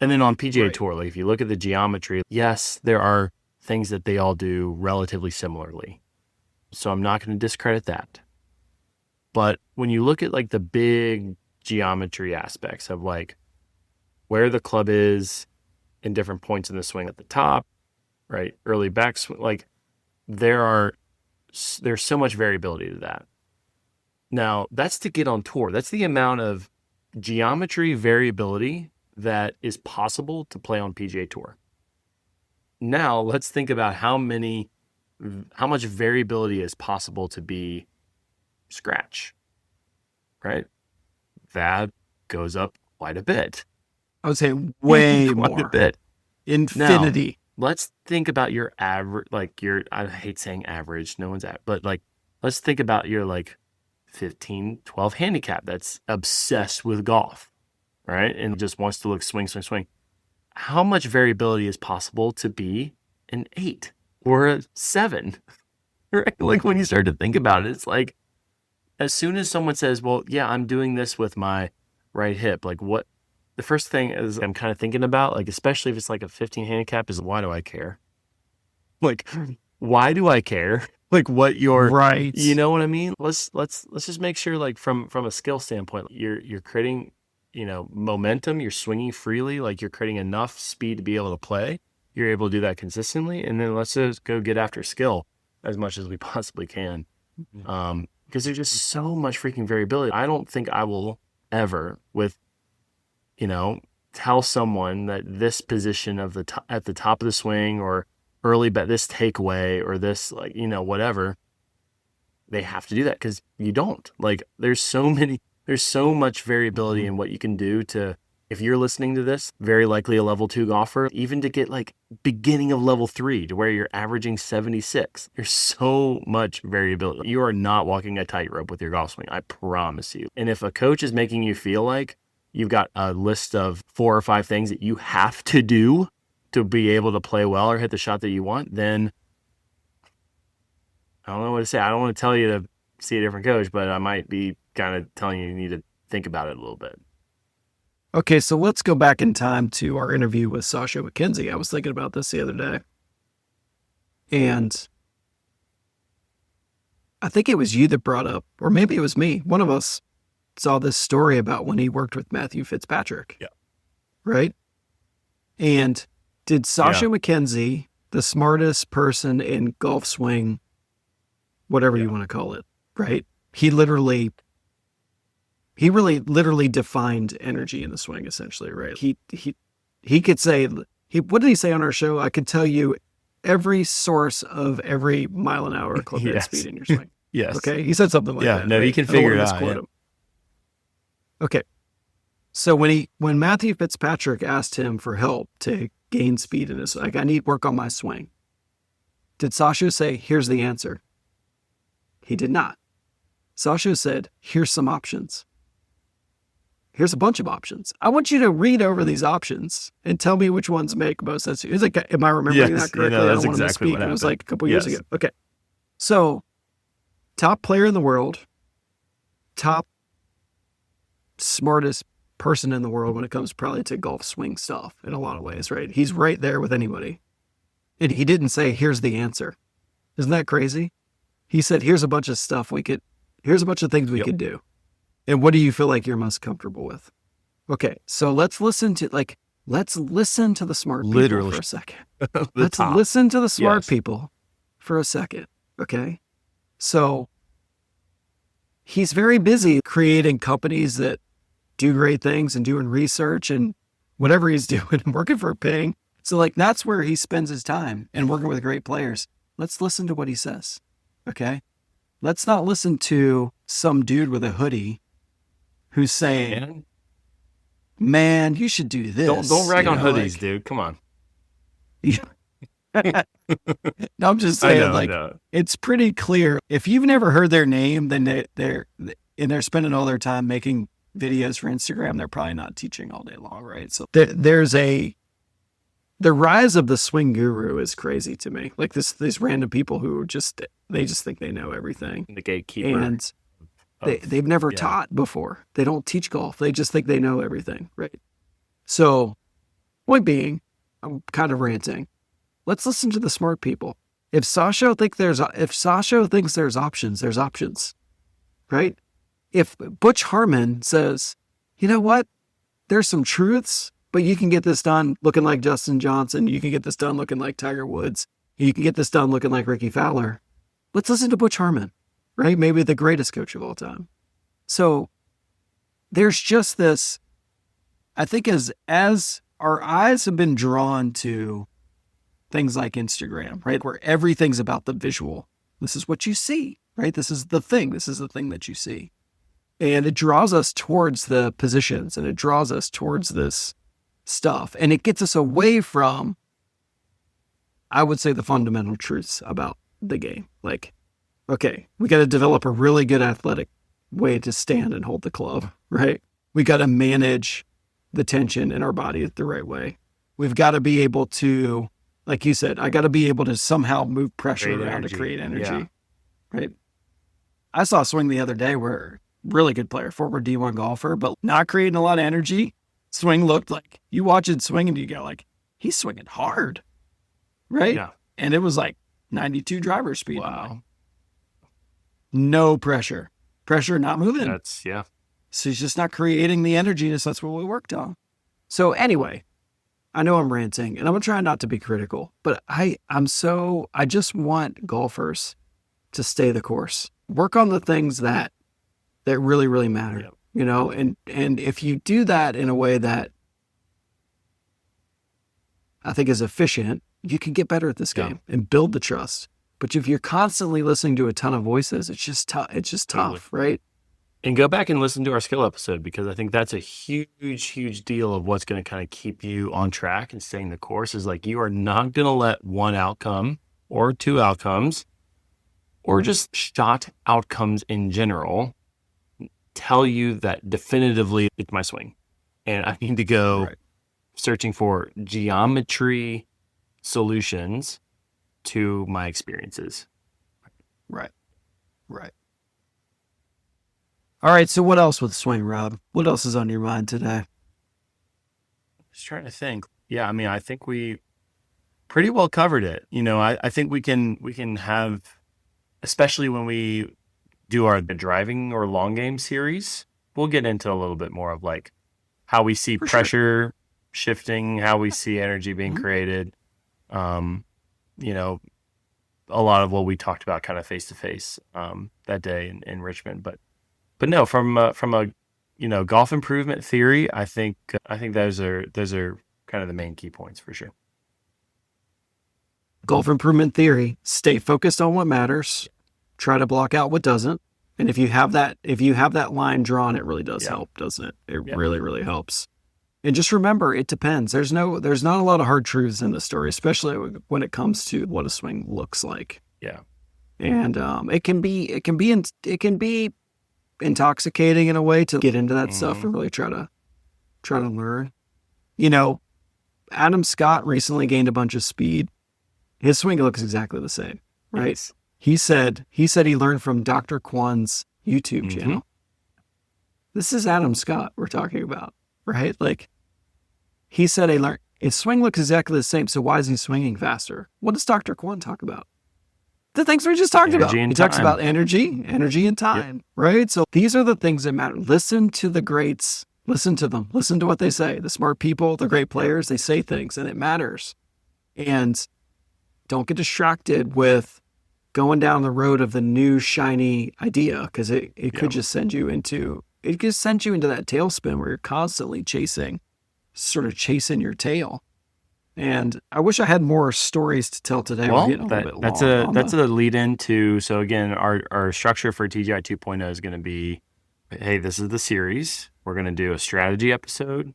And then on PGA Tour, like if you look at the geometry, yes, there are things that they all do relatively similarly. So I'm not going to discredit that. But when you look at like the big geometry aspects of like where the club is in different points in the swing at the top, right? Early backswing, like there's so much variability to that. Now, that's to get on tour. That's the amount of geometry variability that is possible to play on PGA Tour. Now, let's think about how much variability is possible to be scratch, right? That goes up quite a bit. I would say way quite more. A bit. Infinity. Now, let's think about your average, I hate saying average, no one's but like, let's think about your like 15, 12 handicap that's obsessed with golf, right? And just wants to look swing, swing, swing. How much variability is possible to be an 8 or a 7? Right? Like when you start to think about it, it's like, as soon as someone says, well, yeah, I'm doing this with my right hip, like what the first thing is I'm kind of thinking about, like, especially if it's like a 15 handicap, is why do I care? Like, why do I care? Like what you're, right. You know what I mean? Let's just make sure, like from a skill standpoint, you're creating, momentum, you're swinging freely, like you're creating enough speed to be able to play. You're able to do that consistently. And then let's just go get after skill as much as we possibly can. Because there's just so much freaking variability. I don't think I will ever tell someone that this position of at the top of the swing or early bet, this takeaway or this, like, whatever, they have to do that, because you don't. Like, there's so much variability in what you can do to, if you're listening to this, very likely a level 2 golfer, even to get like beginning of level 3 to where you're averaging 76. There's so much variability. You are not walking a tightrope with your golf swing, I promise you. And if a coach is making you feel like you've got a list of 4 or 5 things that you have to do to be able to play well or hit the shot that you want, then I don't know what to say. I don't want to tell you to see a different coach, but I might be kind of telling you need to think about it a little bit. Okay, so let's go back in time to our interview with Sasha McKenzie. I was thinking about this the other day. And I think it was you that brought up, or maybe it was me. One of us saw this story about when he worked with Matthew Fitzpatrick. Yeah. Right? And did Sasha McKenzie, the smartest person in golf swing, whatever you want to call it, right? He really literally defined energy in the swing, essentially, right? He could say, what did he say on our show? I could tell you every source of every mile an hour club head speed in your swing. Yes. Okay. He said something like that. Yeah. No, right? You can figure it out. Yeah. Okay. So when Matthew Fitzpatrick asked him for help to gain speed in his, like, I need work on my swing, did Sasha say, here's the answer? He did not. Sasha said, here's some options. Here's a bunch of options. I want you to read over these options and tell me which ones make most sense. Is like, am I remembering that correctly? That's I don't exactly want to misspeak. It was like a couple years ago. Okay. So, top player in the world, top smartest person in the world when it comes probably to golf swing stuff in a lot of ways, right? He's right there with anybody. And he didn't say, here's the answer. Isn't that crazy? He said, here's a bunch of stuff here's a bunch of things we could do. And what do you feel like you're most comfortable with? Okay, so let's listen to the smart people for a second. Listen to the smart people for a second, okay? So he's very busy creating companies that do great things and doing research and whatever he's doing, working for a paying. So like, that's where he spends his time and working with great players. Let's listen to what he says, okay? Let's not listen to some dude with a hoodie who's saying, man, you should do this. Don't rag on hoodies, dude. Come on. No, I'm just saying, it's pretty clear. If you've never heard their name, then they're spending all their time making videos for Instagram. They're probably not teaching all day long, right? So the rise of the swing guru is crazy to me. Like these random people who just think they know everything. The gatekeeper. And they've never taught before. They don't teach golf. They just think they know everything, right? So, point being, I'm kind of ranting. Let's listen to the smart people. If Sasha thinks there's options, there's options, right? If Butch Harmon says, you know what, there's some truths, but you can get this done looking like Justin Johnson. You can get this done looking like Tiger Woods. You can get this done looking like Ricky Fowler. Let's listen to Butch Harmon, right? Maybe the greatest coach of all time. So there's just this, I think as our eyes have been drawn to things like Instagram, right? Where everything's about the visual. This is what you see, right? This is the thing. This is the thing that you see. And it draws us towards the positions and it draws us towards this stuff. And it gets us away from, I would say, the fundamental truths about the game. Like, okay, we got to develop a really good athletic way to stand and hold the club, right? We got to manage the tension in our body the right way. We've got to be able to, like you said, I got to be able to somehow move pressure around to create energy, right? I saw a swing the other day where really good player, former D1 golfer, but not creating a lot of energy. Swing looked like, you watch it swing and you go like, he's swinging hard, right? Yeah. And it was like 92 driver speed. Wow. No pressure. Pressure not moving. That's, yeah. So he's just not creating the energy. So that's what we worked on. So anyway, I know I'm ranting and I'm going to try not to be critical, but I just want golfers to stay the course. Work on the things that really, really matter, Yep. you know, and if you do that in a way that I think is efficient, you can get better at this game and build the trust. But if you're constantly listening to a ton of voices, it's just tough. It's just tough, right? And go back and listen to our skill episode, because I think that's a huge, huge deal of what's going to kind of keep you on track and staying the course. Is like, you are not going to let one outcome or two outcomes or just shot outcomes in general tell you that definitively it's my swing. And I need to go searching for geometry solutions to my experiences. Right. All right. So what else with swing, Rob? What else is on your mind today? Just trying to think. Yeah, I mean, I think we pretty well covered it. You know, I think we can have, especially when we do our driving or long game series, we'll get into a little bit more of like how we see pressure shifting, how we see energy being created. You know, a lot of what we talked about kind of face to face that day in Richmond, but no, from a you know, golf improvement theory, I think those are kind of the main key points for sure. Golf improvement theory: stay focused on what matters, try to block out what doesn't. And if you have that line drawn, it really does help, doesn't it? It really, really helps. And just remember, it depends. There's not a lot of hard truths in the story, especially when it comes to what a swing looks like. Yeah. And it can be intoxicating in a way to get into that stuff and really try to learn. You know, Adam Scott recently gained a bunch of speed. His swing looks exactly the same, right? Yes. He said he learned from Dr. Kwan's YouTube channel. This is Adam Scott we're talking about, right? Like, he said his swing looks exactly the same, so why is he swinging faster? What does Dr. Kwan talk about? The things we just talked about. He talks about energy and time, right? So these are the things that matter. Listen to the greats. Listen to them. Listen to what they say. The smart people, the great players, they say things, and it matters. And don't get distracted with going down the road of the new shiny idea, because it could just send you into that tailspin where you're constantly chasing your tail. And I wish I had more stories to tell today. Well, that's a lead into. So again, our structure for TGI 2.0 is going to be, hey, this is the series. We're going to do a strategy episode,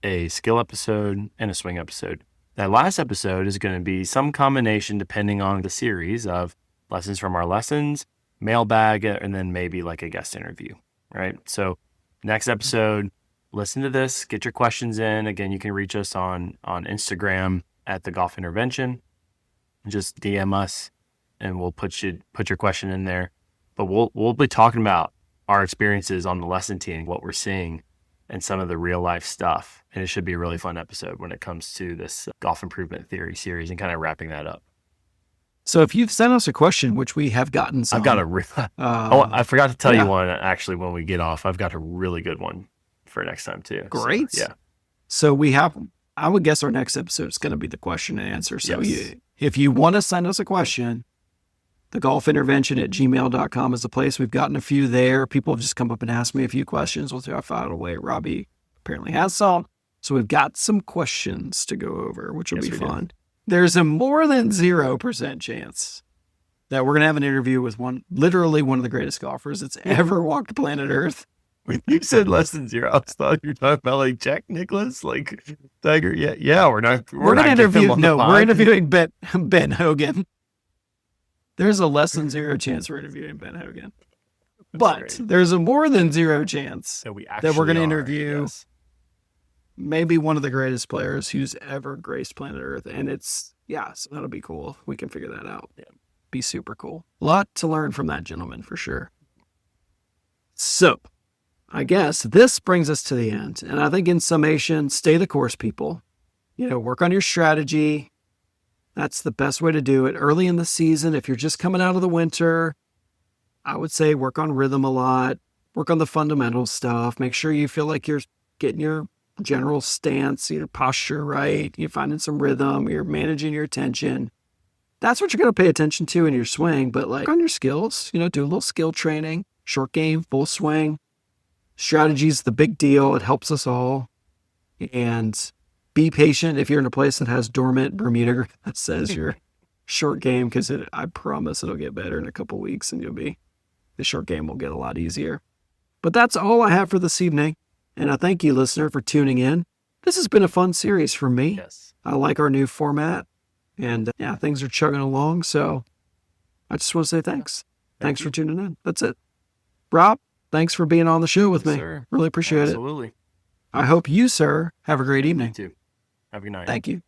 a skill episode, and a swing episode. That last episode is going to be some combination, depending on the series, of lessons from our lessons, mailbag, and then maybe like a guest interview, right? So next episode, listen to this, get your questions in. Again, you can reach us on Instagram at The Golf Intervention. Just DM us and we'll put your question in there. But we'll be talking about our experiences on the lesson team, what we're seeing, and some of the real life stuff. And it should be a really fun episode when it comes to this golf improvement theory series and kind of wrapping that up. So if you've sent us a question, which we have gotten some. I've got I forgot to tell you one actually when we get off. I've got a really good one for next time too. Great. So, yeah. So I would guess our next episode is going to be the question and answer. So if you want to send us a question, thegolfintervention@gmail.com is the place. We've gotten a few there. People have just come up and asked me a few questions. We'll see if I found a way. Robbie apparently has some. So we've got some questions to go over, which will be fun. There's a more than 0% chance that we're going to have an interview with literally one of the greatest golfers that's ever walked planet Earth. When you said less than 0, I thought you were talking about like Jack Nicklaus, like Tiger. Yeah, we're not. We're interviewing Ben Hogan. There's a less than 0 chance we're interviewing Ben Hogan. But there's a more than 0 chance that we're going to interview maybe one of the greatest players who's ever graced planet Earth. And so that'll be cool. We can figure that out. Yeah. Be super cool. A lot to learn from that gentleman for sure. So I guess this brings us to the end. And I think in summation, stay the course, people. Work on your strategy. That's the best way to do it. Early in the season, if you're just coming out of the winter, I would say work on rhythm a lot, work on the fundamental stuff, make sure you feel like you're getting your general stance, your posture right, you're finding some rhythm, you're managing your attention. That's what you're going to pay attention to in your swing, but like on your skills, do a little skill training, short game, full swing. Strategy's the big deal. It helps us all. And be patient if you're in a place that has dormant Bermuda that says your short game, because I promise it'll get better in a couple weeks and the short game will get a lot easier. But that's all I have for this evening. And I thank you, listener, for tuning in. This has been a fun series for me. Yes. I like our new format. And things are chugging along. So I just want to say thanks. Thanks for tuning in. That's it. Rob, thanks for being on the show with me. Sir. Really appreciate it. Absolutely. I hope you, sir, have a great evening. You too. Have a good night. Thank you.